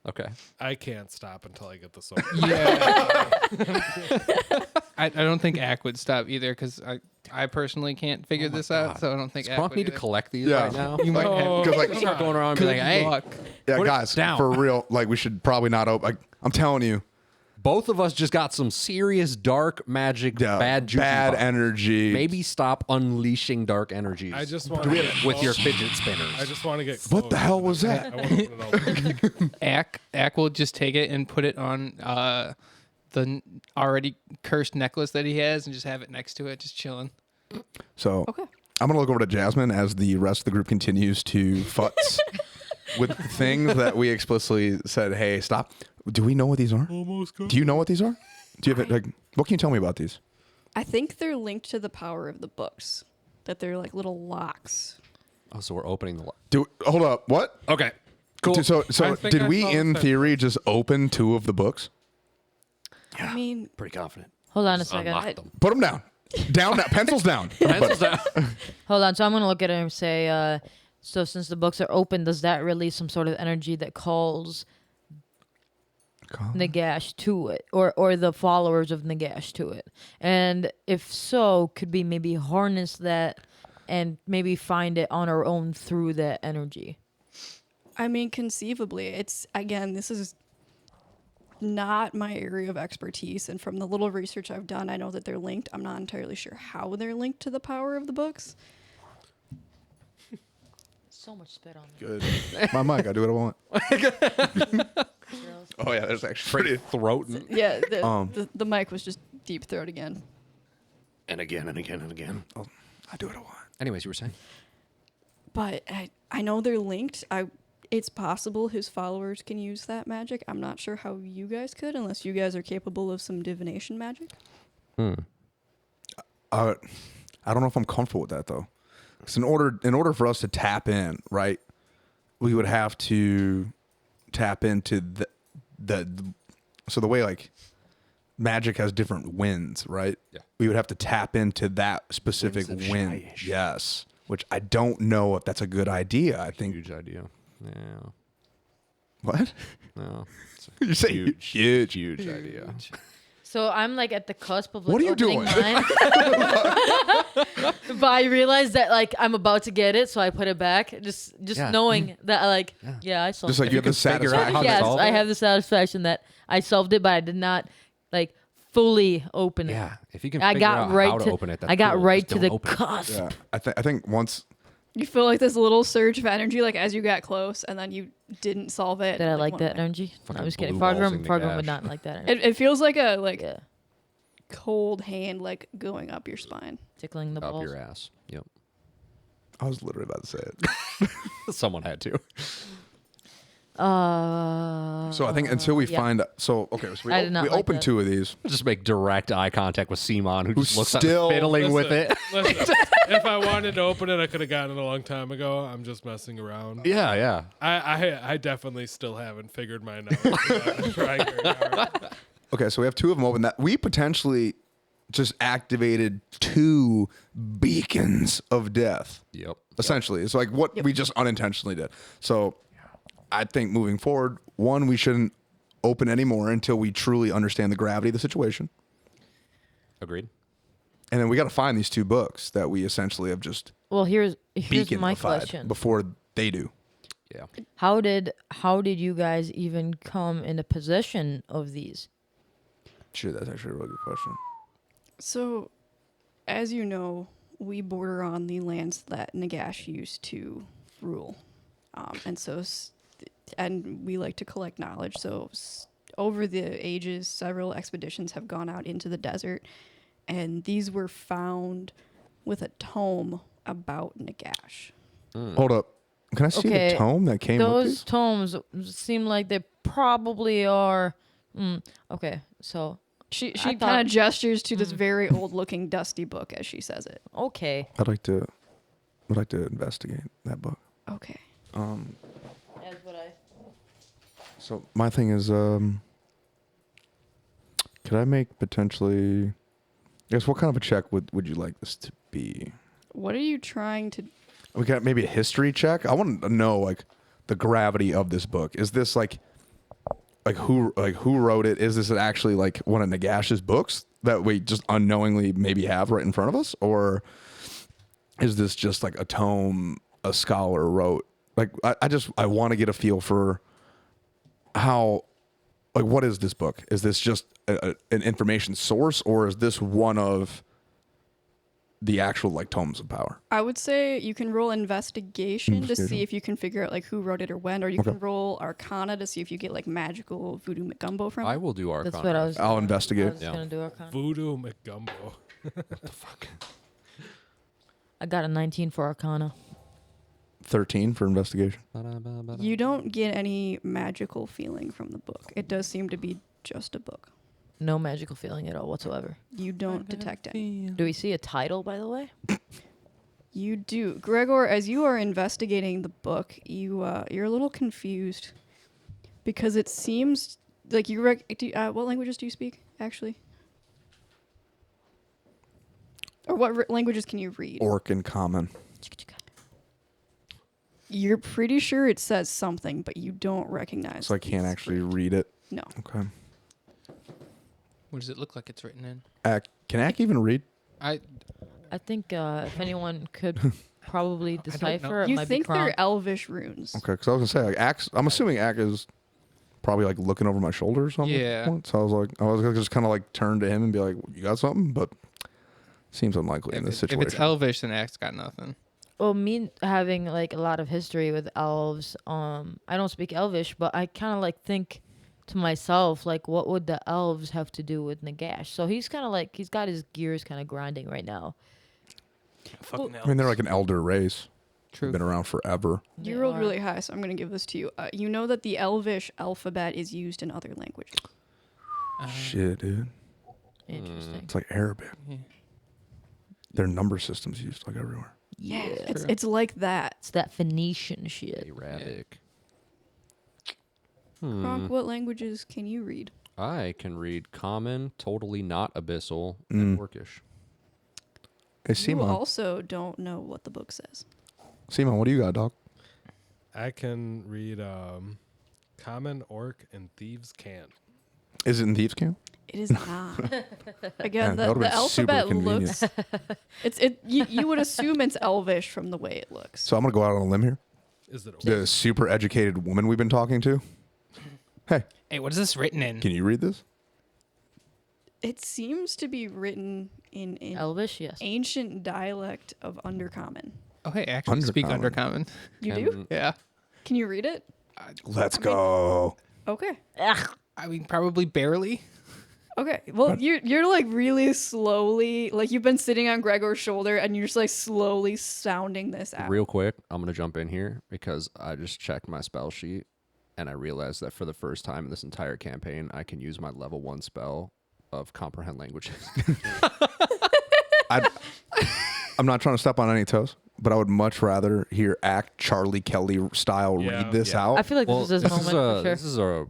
Okay. I can't stop until I get this over. Yeah. I don't think Ack would stop either because I personally can't figure this out, so I don't think Does Ack Kronk would need to either. collect these Yeah. right now? You might have. Because like, Start going around and be like, hey, luck. yeah, Put it guys, down. for real, like we should probably not open. I'm telling you, Both of us just got some serious dark magic, bad juju bad vibes. energy. Maybe stop unleashing dark energies. I just want with your fidget spinners. I just want to get. What the close. hell was that? I want to open it up. Ack will just take it and put it on the already cursed necklace that he has, and just have it next to it, just chilling. So Okay. I'm gonna look over to Jasmine as the rest of the group continues to futz with the things that we explicitly said. Hey, stop. Do we know what these are? Almost got Do you know what these are? Do you have it? Like, what can you tell me about these? I think they're linked to the power of the books. That they're like little locks. Oh, so we're opening the. Hold up. What? Okay. Cool. So I think did I we, saw in that. theory, just open 2 of the books? I mean, Pretty confident. Hold on a second. Unlock them. Put them down. Down. Pencils down. Pencils down. Hold on. So I'm gonna look at it and say, so since the books are open, does that release some sort of energy that calls Nagash to it, or the followers of Nagash to it? And if so, could we maybe harness that and maybe find it on our own through that energy? I mean, conceivably, it's again, this is not my area of expertise, and from the little research I've done, I know that they're linked. I'm not entirely sure how they're linked to the power of the books. So much spit on me. Good. My mic. I do what I want. Oh yeah, there's actually pretty. Throat Yeah, the mic was just deep throat again. and again and again and again. Oh, I do what I want. Anyways, you were saying? But I know they're linked. It's possible his followers can use that magic. I'm not sure how you guys could, unless you guys are capable of some divination magic. I don't know if I'm comfortable with that though. Because in order for us to tap in, right, we would have to tap into so the way like magic has different winds, right? Yeah. We would have to tap into that specific Winds of wind. Shyish. Yes. Which I don't know if that's a good idea. I think. Huge idea. Yeah. What? No. You say huge. Huge idea. So I'm like at the cusp of like What are you opening doing? mine. But I realized that like I'm about to get it, so I put it back. Just Yeah. knowing that like I solved Just like it. you have the figure out satisfaction. how to Yes, solve I it? have the satisfaction that I solved it, but I did not like fully open it. Yeah. If you can I figure got out right how to to open it, that's I got cool. right Just to the don't open it. cusp. Yeah. I think once. You feel like this little surge of energy, like as you got close, and then you didn't solve it. Did I like went that away. energy? Fucking I'm just kidding. blue ballsing Fargrim Nagash. would not like that energy. It feels like a Yeah, cold hand, like going up your spine. tickling the Up balls. your ass. Yep. I was literally about to say it. Someone had to. So I think until we yeah. find. So okay. So I did not we like open that. 2 of these. Just make direct eye contact with Simon, who just looks still- up fiddling with it. Listen, if I wanted to open it, I could have gotten it a long time ago. I'm just messing around. Yeah, yeah. I definitely still haven't figured mine out. I'm trying very hard. Okay, so we have 2 of them open. That we potentially just activated 2 beacons of death. Yep. Essentially, it's like what we just unintentionally did. So I think moving forward, 1, we shouldn't open anymore until we truly understand the gravity of the situation, Agreed. and then we got to find these 2 books that we essentially have just Well, here's my beaconified question. before they do. Yeah. How did you guys even come into possession of these? Sure, that's actually a really good question. So, as you know, we border on the lands that Nagash used to rule, and we like to collect knowledge. So, over the ages, several expeditions have gone out into the desert, and these were found with a tome about Nagash. Hold up, can I see Okay, the tome that came with Those these? tomes seem like they probably are. Okay, so She thought- kind of gestures to this very old-looking, dusty book as she says it. okay. I'd like to investigate that book. Okay. As what I. So my thing is, could I make potentially? I guess what kind of a check would you like this to be? What are you trying to? We got maybe a history check. I want to know like the gravity of this book. Is this like who wrote it? Is this actually like one of Nagash's books that we just unknowingly maybe have right in front of us, or is this just like a tome a scholar wrote? Like I want to get a feel for how like, what is this book? Is this just an information source, or is this one of the actual like tomes of power? I would say you can roll investigation to Investigation. see if you can figure out like who wrote it or when, or you can roll Arcana to see if you get like magical voodoo McGumbo from I it. will do Arcana. That's what I was. I'll I investigate. was Yeah. gonna do Arcana. Voodoo McGumbo. What the fuck? I got a 19 for Arcana. 13 for investigation. You don't get any magical feeling from the book. It does seem to be just a book. No magical feeling at all whatsoever. You don't detect any. Do we see a title, by the way? You do, Gregor. As you are investigating the book, you're a little confused because it seems like you. What languages do you speak actually? Or what languages can you read? Orc and common. You're pretty sure it says something, but you don't recognize. So I can't the actually script. read it. No. Okay. What does it look like it's written in? Can Ack even read? I think if anyone could probably don't know. decipher, it You might think be they're Kronk. Elvish runes? Okay, because I was gonna say like Ack's. I'm assuming Ack is probably like looking over my shoulder or something. Yeah. So I was gonna just kind of like turn to him and be like, "You got something?" But seems unlikely in this if situation. it's Elvish, then Axe got nothing. Well, me having like a lot of history with elves, I don't speak Elvish, but I kind of like think to myself, like, what would the elves have to do with Nagash? So he's kind of like, he's got his gears kind of grinding right now. Fucking I mean, they're like an elder race. True. Been around forever. You They rolled are. really high, so I'm going to give this to you. You know that the Elvish alphabet is used in other languages. Shit, dude. Interesting. It's like Arabic. Yeah. Their number system's used like everywhere. Yeah. It's like that. It's that Phoenician shit. Arabic. Kronk, what languages can you read? I can read Common, totally not Abyssal, Mm. and Orcish. Hey, You Simon. also don't know what the book says. Simon, what do you got, dog? I can read Common, Orc, and Thieves' Cant. Is it in Thieves' Camp? It is not. Again, Man, that would've the been super alphabet convenient. looks. You would assume it's Elvish from the way it looks. So I'm gonna go out on a limb here. Is it The super educated woman we've been talking to. Hey, Hey, what is this written in? can you read this? It seems to be written in Elvish, yes. ancient dialect of Undercommon. Oh, hey, I actually speak Undercommon. Undercommon. You do? Yeah. Can you read it? Let's go. Okay. I mean, probably barely. Okay. Well, you're like really slowly, like you've been sitting on Gregor's shoulder and you're just like slowly sounding this out. Real quick, I'm going to jump in here because I just checked my spell sheet and I realized that for the first time in this entire campaign, I can use my level 1 spell of Comprehend Languages. I'm not trying to step on any toes, but I would much rather hear Act Charlie Kelly style Yeah. read this Yeah. out. I feel like this is his moment for sure. This is a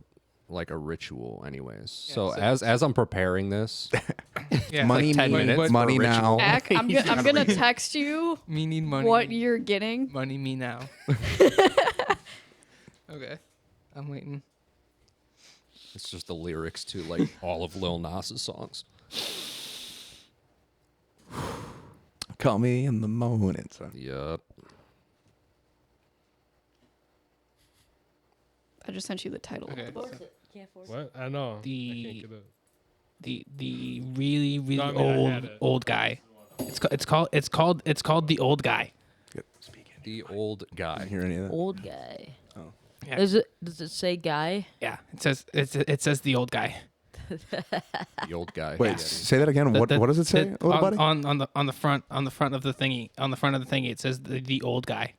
like a ritual anyways. So so as I'm preparing this, Yeah, Money, like 10 money, minutes. money for a now. ritual. Ack, I'm gonna text you Me need money. what you're getting. Money me now. Okay. I'm waiting. it's just the lyrics to like all of Lil Nas's songs. Call me in the morning. So. Yup. I just sent you the title Okay. of the book. What? I know. I The- can't get it. The really really No, I mean, I had it. old guy. It's called the old guy. The old I guy. didn't hear any of that. Old guy. Yeah. Does it say guy? Yeah. It says the old guy. The old guy. Wait, Yeah. say that again. What does it say, little buddy? on the front of the thingy it says the old guy.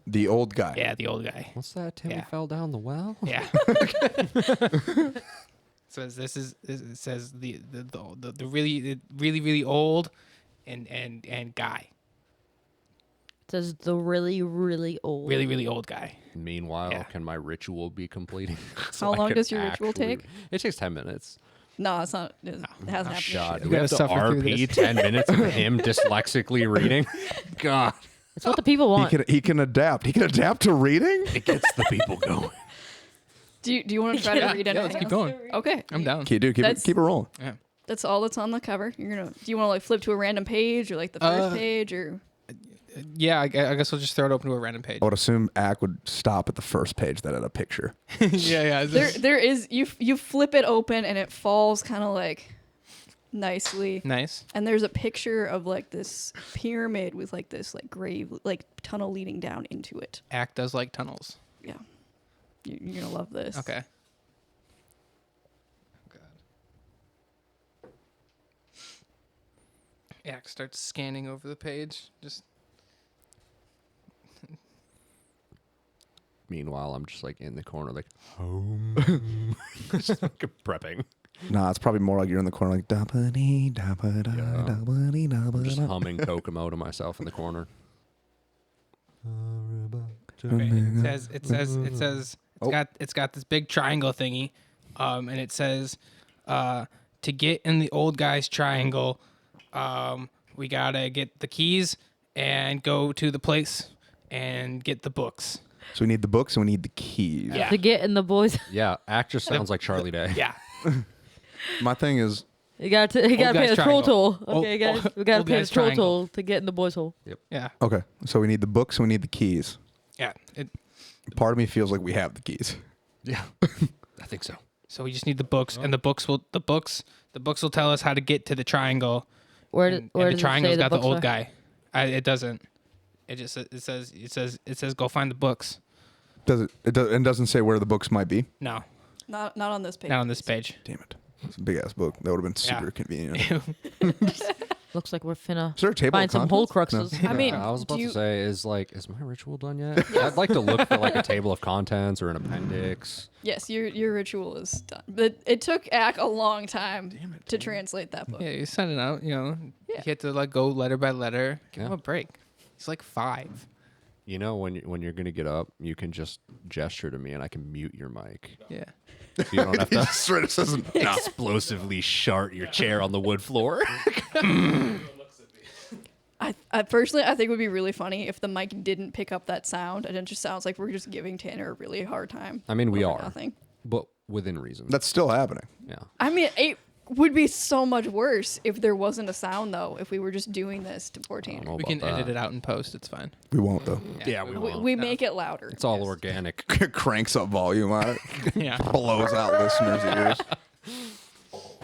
The old guy. Yeah, the old guy. What's that? Timmy Yeah. fell down the well? Yeah. Says it says the really old and guy. It says the really, really old. Really old guy. Meanwhile, Yeah. can my ritual be completing? How I long can does your ritual actually- take? It takes 10 minutes. No, it's not. It hasn't happened. God, yet. do we have to suffer through RP this. 10 minutes of him dyslexically reading? God, It's what the people want. He can adapt. He can adapt to reading. it gets the people going. Do you want to try to read anything? let's keep going. Okay. I'm down. Okay, dude, keep That's- it rolling. Yeah. That's all that's on the cover. Do you want to like flip to a random page or like the first page or? Yeah, I guess we'll just throw it open to a random page. I would assume Ack would stop at the first page that had a picture. Yeah. There is you flip it open and it falls kind of like nicely. Nice. And there's a picture of like this pyramid with like this like grave like tunnel leading down into it. Act does like tunnels. Yeah. You're gonna love this. Okay. Act starts scanning over the page. Just Meanwhile, I'm just like in the corner, like home, just like prepping, Nah, it's probably more like you're in the corner, like da-ba-dee, da-ba-da, Yeah. da-ba-dee, da-ba-da. just humming Kokomo to myself in the corner. okay, it says Oh. it's got this big triangle thingy, and it says to get in the old guy's triangle, we gotta get the keys and go to the place and get the books. So we need the books and we need the keys. Yeah. To get in the boys. Yeah, actor sounds like Charlie Day. Yeah. My thing is, You gotta pay guy's the troll triangle. toll. Old- Okay, guys, old- we gotta old pay the guy's troll triangle. toll to get in the boys' hole. Yeah. okay, so we need the books and we need the keys. Yeah. Part of me feels like we have the keys. Yeah, I think so. So we just need the books, and the books will tell us how to get to the triangle. Where and where the does it triangle's say got the books old are? guy. It doesn't. It just it says go find the books. Does it? It doesn't say where the books might be. No, Not on this page. not on this page. Damn it! It's a big ass book. That would have been super Yeah. convenient. Looks like we're finna Is there a table find of some contents? Horcruxes. No. I mean, I was about do to you- say, is my ritual done yet? I'd like to look for like a table of contents or an appendix. Yes, your ritual is done. But it took Ack a long time to translate that book. Yeah, you send it out. Yeah. You have to like go letter by letter. Give him Yeah. a break. He's like 5. You know, when you're gonna get up, you can just gesture to me, and I can mute your mic. Yeah. So you don't have to Straight up says no. explosively shart your chair on the wood floor. I personally, I think it would be really funny if the mic didn't pick up that sound, and it just sounds like we're just giving Tanner a really hard time. I mean, we over are, nothing. but within reason. That's still happening. Yeah. I mean, it would be so much worse if there wasn't a sound, though. If we were just doing this to poor I don't Tanner, know We about can edit that. it out in post. It's fine. We won't though. Yeah, we won't. we make it louder. It's all Yes. organic. Cranks up volume on it. Yeah. Blows out listeners' ears.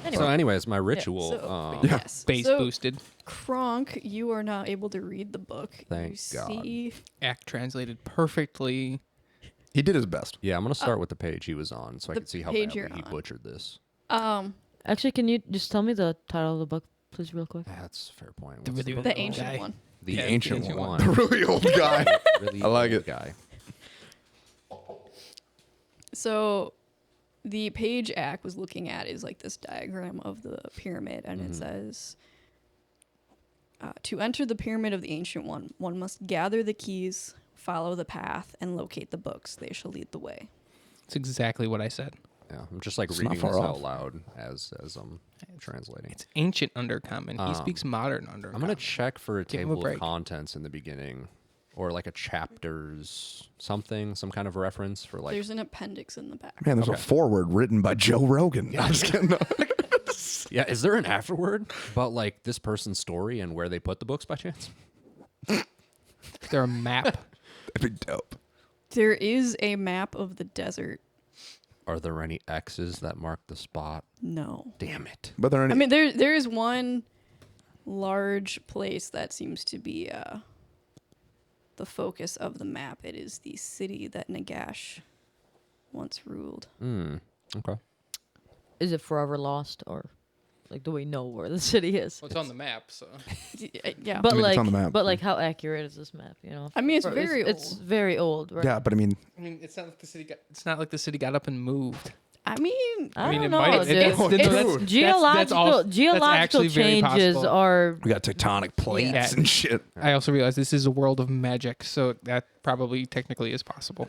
Anyway, So, anyways, my ritual. So, Yeah. yes. Base So, boosted. Kronk, you are now able to read the book. Thank you God. See, Act translated perfectly. He did his best. Yeah, I'm gonna start with the page he was on, so I the can see how page badly you're he on. butchered this. actually, can you just tell me the title of the book, please, real quick? That's a fair point. The What's really book the called? ancient guy. one. The Yeah, ancient the ancient one. The really old guy. Really I like old it. Guy. So the page Ack was looking at is like this diagram of the pyramid, and it says, to enter the pyramid of the Ancient One, one must gather the keys, follow the path, and locate the books. They shall lead the way. It's exactly what I said. Yeah, I'm just like It's not reading far this off. out loud as I'm translating. It's ancient Undercommon. He speaks modern Undercommon. I'm gonna check for a Give him a table of break. contents in the beginning, or like a chapters something, some kind of reference for like. There's an appendix in the back. Man, there's a foreword written by Joe Rogan. I'm just kidding. Yeah, is there an afterword about like this person's story and where they put the books by chance? Is there a map? That'd be dope. There is a map of the desert. Are there any X's that mark the spot? No. Damn it. But there are any. I mean, there is one large place that seems to be the focus of the map. It is the city that Nagash once ruled. Okay. Is it forever lost, or like do we know where the city is? Well, it's on the map, so. Yeah. But I mean, it's like, on the map, but so- like, how accurate is this map? You know, I mean, it's Or very It's old. very old, right? yeah, but I mean, I mean, it's not like the city got. It's not like the city got up and moved. I mean, I mean, don't it know, might have- dude. it's- It's that's- geological that's geological actually very changes possible. are we got tectonic plates Yeah. and shit. I also realize this is a world of magic, so that probably technically is possible.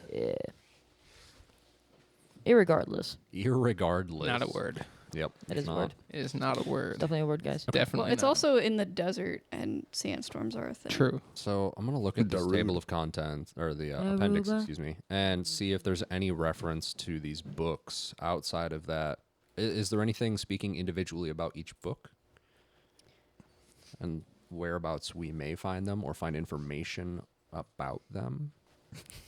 irregardless. Irregardless. Not a word. Yep. It it's is a not. word. It is not a word. Definitely a word, guys. Definitely. well, it's not. also in the desert, and sandstorms are a thing. true. So I'm gonna look at this Darude. table of contents or the appendix, excuse me, and see if there's any reference to these books outside of that. Is there anything speaking individually about each book? And whereabouts we may find them or find information about them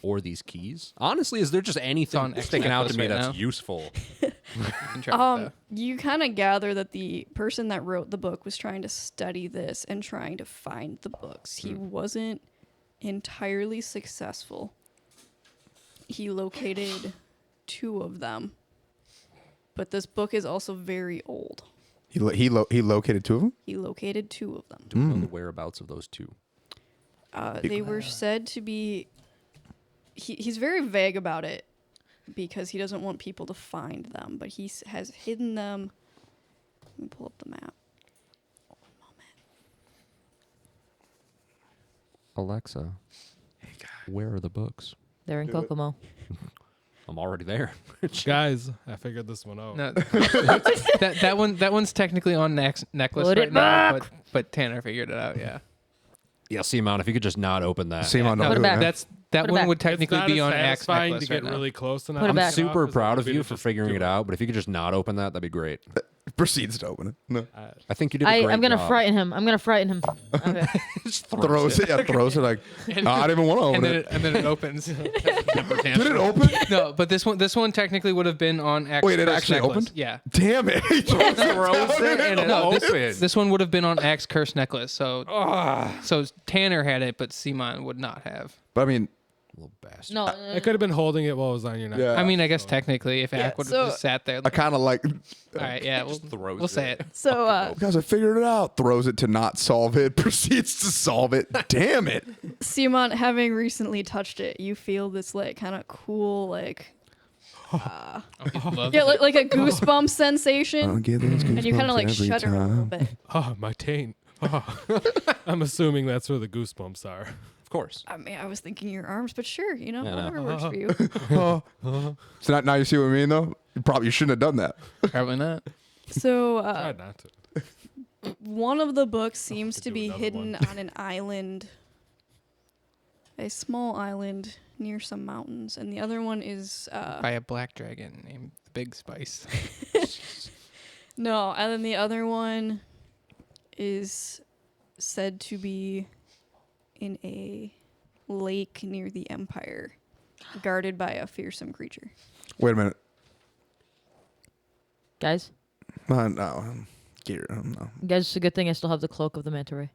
or these keys? Honestly, is there just anything on sticking out to me right that's now. useful? You can try with that. You kind of gather that the person that wrote the book was trying to study this and trying to find the books. He wasn't entirely successful. He located 2 of them, but this book is also very old. He located 2 of them. He located 2 of them. Do we know the whereabouts of those 2? They were said to be. He's very vague about it because he doesn't want people to find them, but he has hidden them. Let me pull up the map. One moment. Alexa, where are the books? They're in Kokomo. I'm already there. Guys, I figured this one out. No, that one's technically on necklace Put right it now, back. but Tanner figured it out. Yeah, Yeah, Seamount, if you could just not open that. Seamount, no, don't do it. that Put it one back. would It's technically not be as on Axe satisfying necklace to right get now. really close enough. Put it I'm back. super Off, proud as of it you would be for to figuring do it out, but if you could just not open that, that'd be great. Proceeds to open it. No. I think you did a great I'm gonna job. frighten him. I'm gonna frighten him. Okay. Throws it. Yeah, throws it like. I didn't even want to open it. And then it opens. Did it open? No, but this one technically would have been on Axe. Wait, it Curse actually necklace. opened? Yeah. Damn it! He throws it and it No, opened. this one would have been on Axe Curse necklace. So Tanner had it, but Simon would not have. But I mean, Little bastard. No, I could have been holding it while it was on your neck. Yeah. I mean, I guess technically, if Axe would have so- just sat there. I kind of like. All right, yeah, we'll say it. So, Guys, I figured it out. Throws it to not solve it. Proceeds to solve it. Damn it! Simon, having recently touched it, you feel this like kind of cool, like Love yeah, it. like a goosebump sensation, I'll get those and you kind of like goosebumps every shudder a little time. bit. Oh, my taint. Oh. I'm assuming that's where the goosebumps are. Of course. I mean, I was thinking your arms, but sure, you know, Yeah, no. whatever works for you. So now you see what I mean, though. You shouldn't have done that. Probably not. So, Tried not to. one of the books seems to to do be another hidden one. on an island, a small island near some mountains, and the other one is By a black dragon named the Big Spice. no, and then the other one is said to be in a lake near the Empire, guarded by a fearsome creature. Wait a minute. guys, No. Gear. No. guys, it's a good thing I still have the cloak of the manta ray.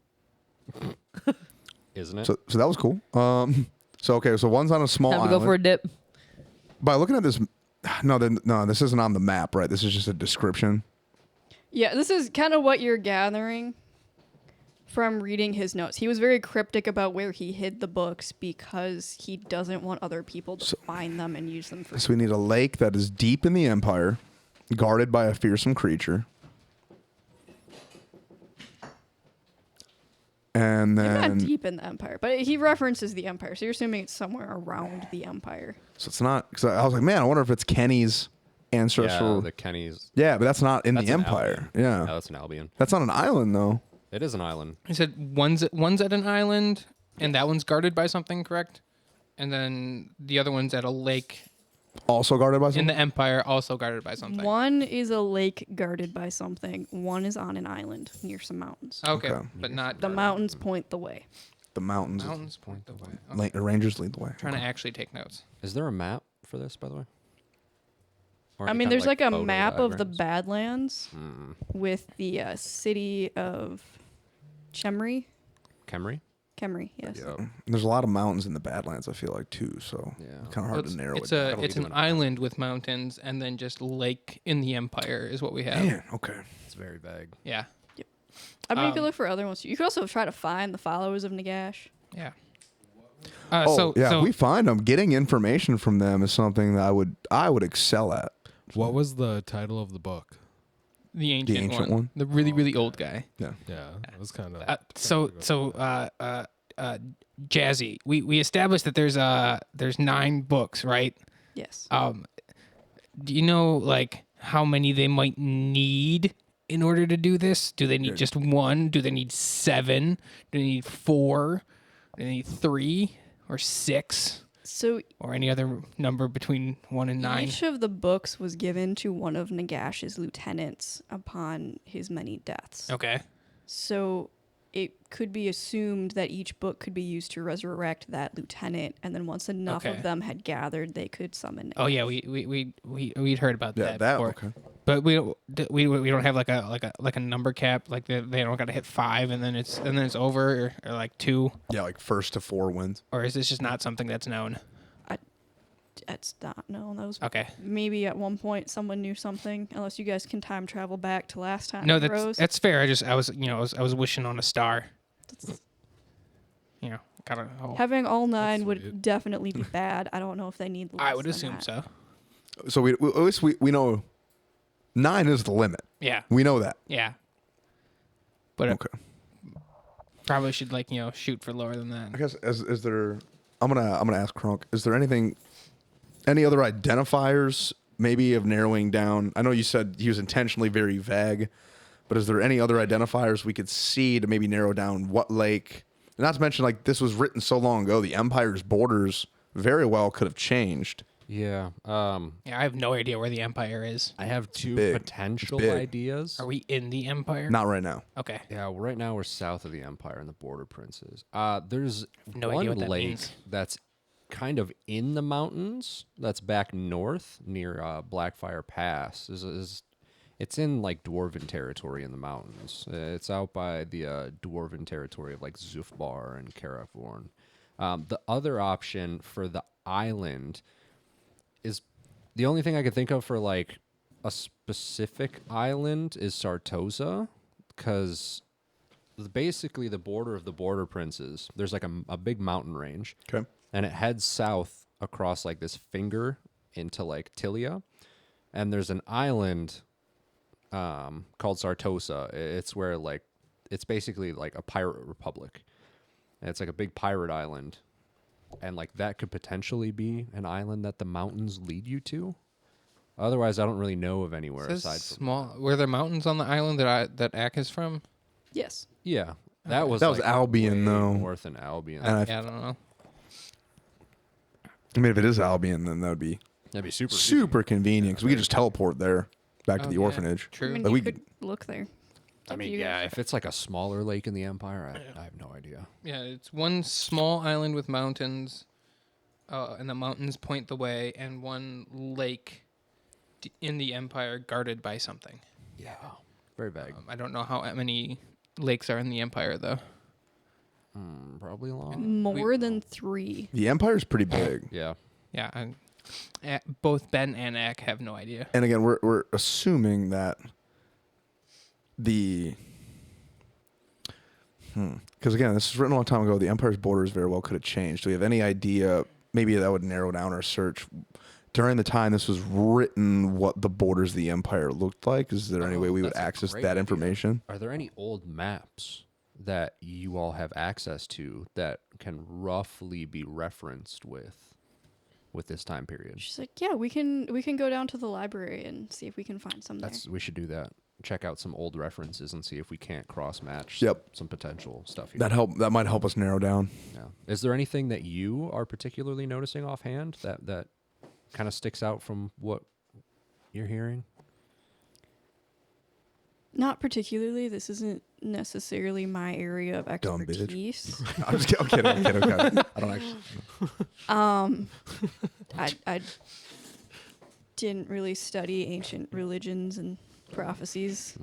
Isn't it? So that was cool. So okay. So one's on a small Time to island. go for a dip. By looking at this, no, this isn't on the map, right? This is just a description. Yeah, this is kind of what you're gathering from reading his notes. He was very cryptic about where he hid the books because he doesn't want other people to find them and use them for. So we need a lake that is deep in the Empire, guarded by a fearsome creature. And Maybe not then, deep in the Empire, but he references the Empire, so you're assuming it's somewhere around the Empire. so it's not, because I was like, man, I wonder if it's Kenny's ancestral. Yeah, the Kenny's. Yeah, but that's not in That's the an Empire. Albion. Yeah. No, that's an Albion. That's on an island, though. It is an island. He said one's at an island, and that one's guarded by something, correct? And then the other one's at a lake Also guarded by in something? the Empire, also guarded by something. One is a lake guarded by something. One is on an island near some mountains. Okay, Okay. but not The mountains point the way. The mountains. mountains point the way. Okay. The Rangers lead the way. Trying to actually take notes. Is there a map for this, by the way? Or I any mean, kind there's like a photo map of the diagrams? Badlands Hmm. with the city of Chemry. Kemri? Kemry, yes. There's a lot of mountains in the Badlands, I feel like, too. So Yeah. kind of hard to narrow it's it down. it's we an do an island with mountains and then just lake in the Empire is what we have. Man, okay. It's very vague. Yeah. I mean, you could Um, look for other ones. You could also try to find the followers of Nagash. Yeah. Oh, yeah. so If we find them, getting information from them is something that I would excel at. What was the title of the book? the ancient, ancient one? the really really old guy. Yeah, it was kind of. Jazzy. We established that there's 9 books, right? Yes. Do you know like how many they might need in order to do this? Do they need just 1? Do they need 7? Do they need 4? Do they need 3 or 6 So or any other number between 1 and 9? each of the books was given to one of Nagash's lieutenants upon his many deaths. Okay. So it could be assumed that each book could be used to resurrect that lieutenant, and then once enough Okay. of them had gathered, they could summon. Oh yeah, we'd heard about Yeah, that. that before. okay. But we don't have like a number cap. Like they don't got to hit 5 and then it's over, or like 2, Yeah, like 1st to 4 wins. or is this just not something that's known? That's not known. That was Okay. maybe at one point someone knew something. Unless you guys can time travel back to last time. No, it rose. that's fair. I was wishing on a star. Kind of. Having all 9 would sweet. definitely be bad. I don't know if they need. Less I would than assume that. so. So at least we know 9 is the limit. Yeah. We know that. Yeah. But Okay. probably should shoot for lower than I that. guess is there? I'm gonna ask Kronk. Is there any other identifiers maybe of narrowing down? I know you said he was intentionally very vague, but is there any other identifiers we could see to maybe narrow down what lake? Not to mention, like, this was written so long ago, the Empire's borders very well could have changed. Yeah. Yeah, I have no idea where the Empire is. I have 2 big. potential It's big. ideas. Are we in the Empire? Not right now. Okay. Yeah, right now we're south of the Empire and the Border Princes. There's No one idea what that lake means. that's kind of in the mountains. That's back north near Blackfire Pass. It's in like Dwarven territory in the mountains. It's out by the Dwarven territory of like Zufbar and Karavorn. The other option for the island is the only thing I could think of for like a specific island is Sartosa, because basically the border of the Border Princes, there's like a big mountain range. Okay. And it heads south across like this finger into like Tilia. And there's an island called Sartosa. It's where like, it's basically like a pirate republic. And it's like a big pirate island. And like that could potentially be an island that the mountains lead you to. Otherwise, I don't really know of anywhere Says aside from small. Were there mountains on the island that Ack is from? Yes. Yeah, that was That was Albion, way though. north than Albion. And Yeah, I don't know. I mean, if it is Albion, then that would be That'd be super. super convenient because we could just teleport there back to Oh, the yeah. orphanage. True. I mean, Like, you we could look there. It's I up to mean, you yeah, guys. if it's like a smaller lake in the Empire, I have no idea. Yeah, it's one small island with mountains, and the mountains point the way, and one lake in the Empire guarded by something. Yeah, very vague. I don't know how many lakes are in the Empire, though. Probably long. More than 3. The Empire's pretty big. Yeah, Yeah, both Ben and Ack have no idea. And again, we're assuming that because again, this was written a long time ago. The Empire's borders very well could have changed. Do we have any idea? Maybe that would narrow down our search. During the time this was written, what the borders of the Empire looked like? Is there any way we would that's a access great that idea. information? Are there any old maps that you all have access to that can roughly be referenced with this time period? She's like, yeah, we can go down to the library and see if we can find some there. We should do that. Check out some old references and see if we can't cross match Yep. some potential stuff here. That might help us narrow down. Yeah. Is there anything that you are particularly noticing offhand that kind of sticks out from what you're hearing? Not particularly. This isn't necessarily my area of Dumb bitch. expertise. I'm just kidding. I'm kidding. I don't actually. I didn't really study ancient religions and prophecies.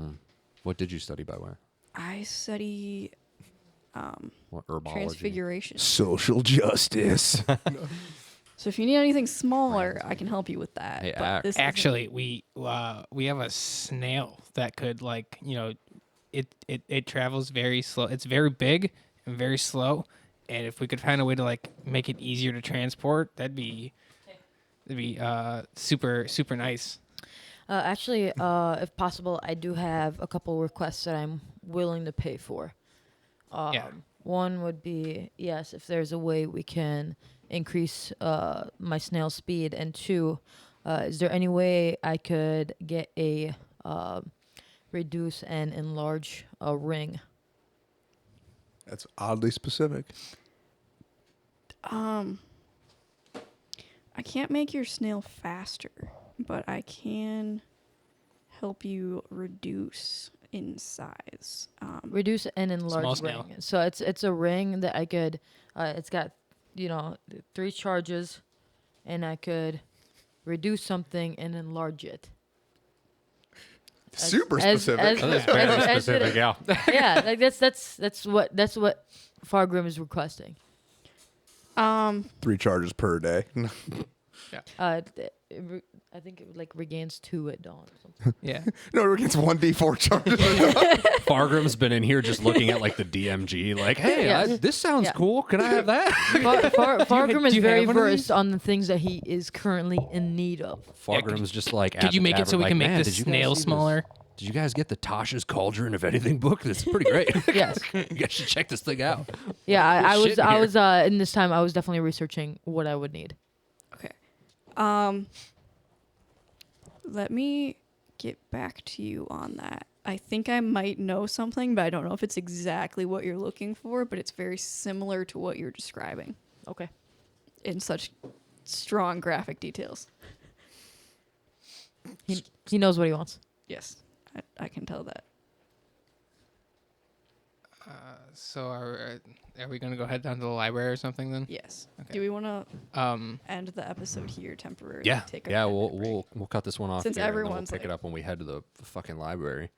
What did you study, by the way? I study What, herbology? transfiguration. Social justice. So if you need anything smaller, I can help you with that. Hey, but this isn't- Actually, we have a snail that could it travels very slow. It's very big and very slow, and if we could find a way to make it easier to transport, that'd be super super nice. Actually, if possible, I do have a couple requests that I'm willing to pay for. Yeah. One would be, yes, if there's a way we can increase my snail speed, and 2, is there any way I could get a reduce and enlarge a ring? That's oddly specific. I can't make your snail faster, but I can help you reduce in size. Reduce and enlarge Small scale. ring. So it's a ring that I could. It's got 3 charges, and I could reduce something and enlarge it. Super specific. That's very specific, yeah. Yeah, like that's what Fargrim is requesting. 3 charges per day. I think it regains 2 at dawn. Or something. Yeah. No, it gets 1d4 charges. Fargrim's been in here just looking at like the DMG, like, hey, Yeah. this sounds Yeah. cool. Can I have that? Fargrim is do you very have one of these? versed on the things that he is currently in need of. Fargrim's just like, Could you make it so we can make the snail smaller? Did you guys get the Tasha's Cauldron of Anything book? That's pretty great. Yes. You guys should check this thing out. Yeah, I There's was shit in I here. was in this time I was definitely researching what I would need. Okay. Let me get back to you on that. I think I might know something, but I don't know if it's exactly what you're looking for, but it's very similar to what you're describing Okay. in such strong graphic details. He knows what he wants. Yes, I can tell that. So are we gonna go head down to the library or something then? Yes. Okay. Do we want to Um. end the episode here temporarily? Yeah, Take a yeah. 10-minute We'll break? cut this one off Since here, and then everyone's we'll pick it like- up when we head to the fucking library.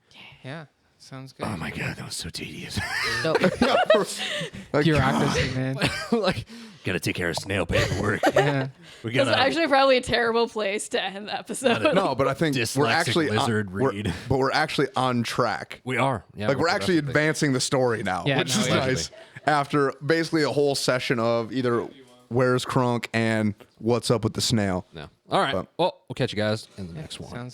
Yeah. Sounds good. Oh my god, that was so tedious. Nope. Bureaucracy, man. Like, gotta take care of snail paperwork. Yeah. We That's gotta actually probably a terrible place to end the episode. No, but I think we're Dyslexic actually lizard read. we're actually on track. We are. Yeah, Like we're actually productive. advancing the story now, Yeah, which no, is yeah. nice. After basically a whole session of either where's Crunk and what's up with the snail. No. All right. But- Well, we'll catch you guys in the next one. Sounds good.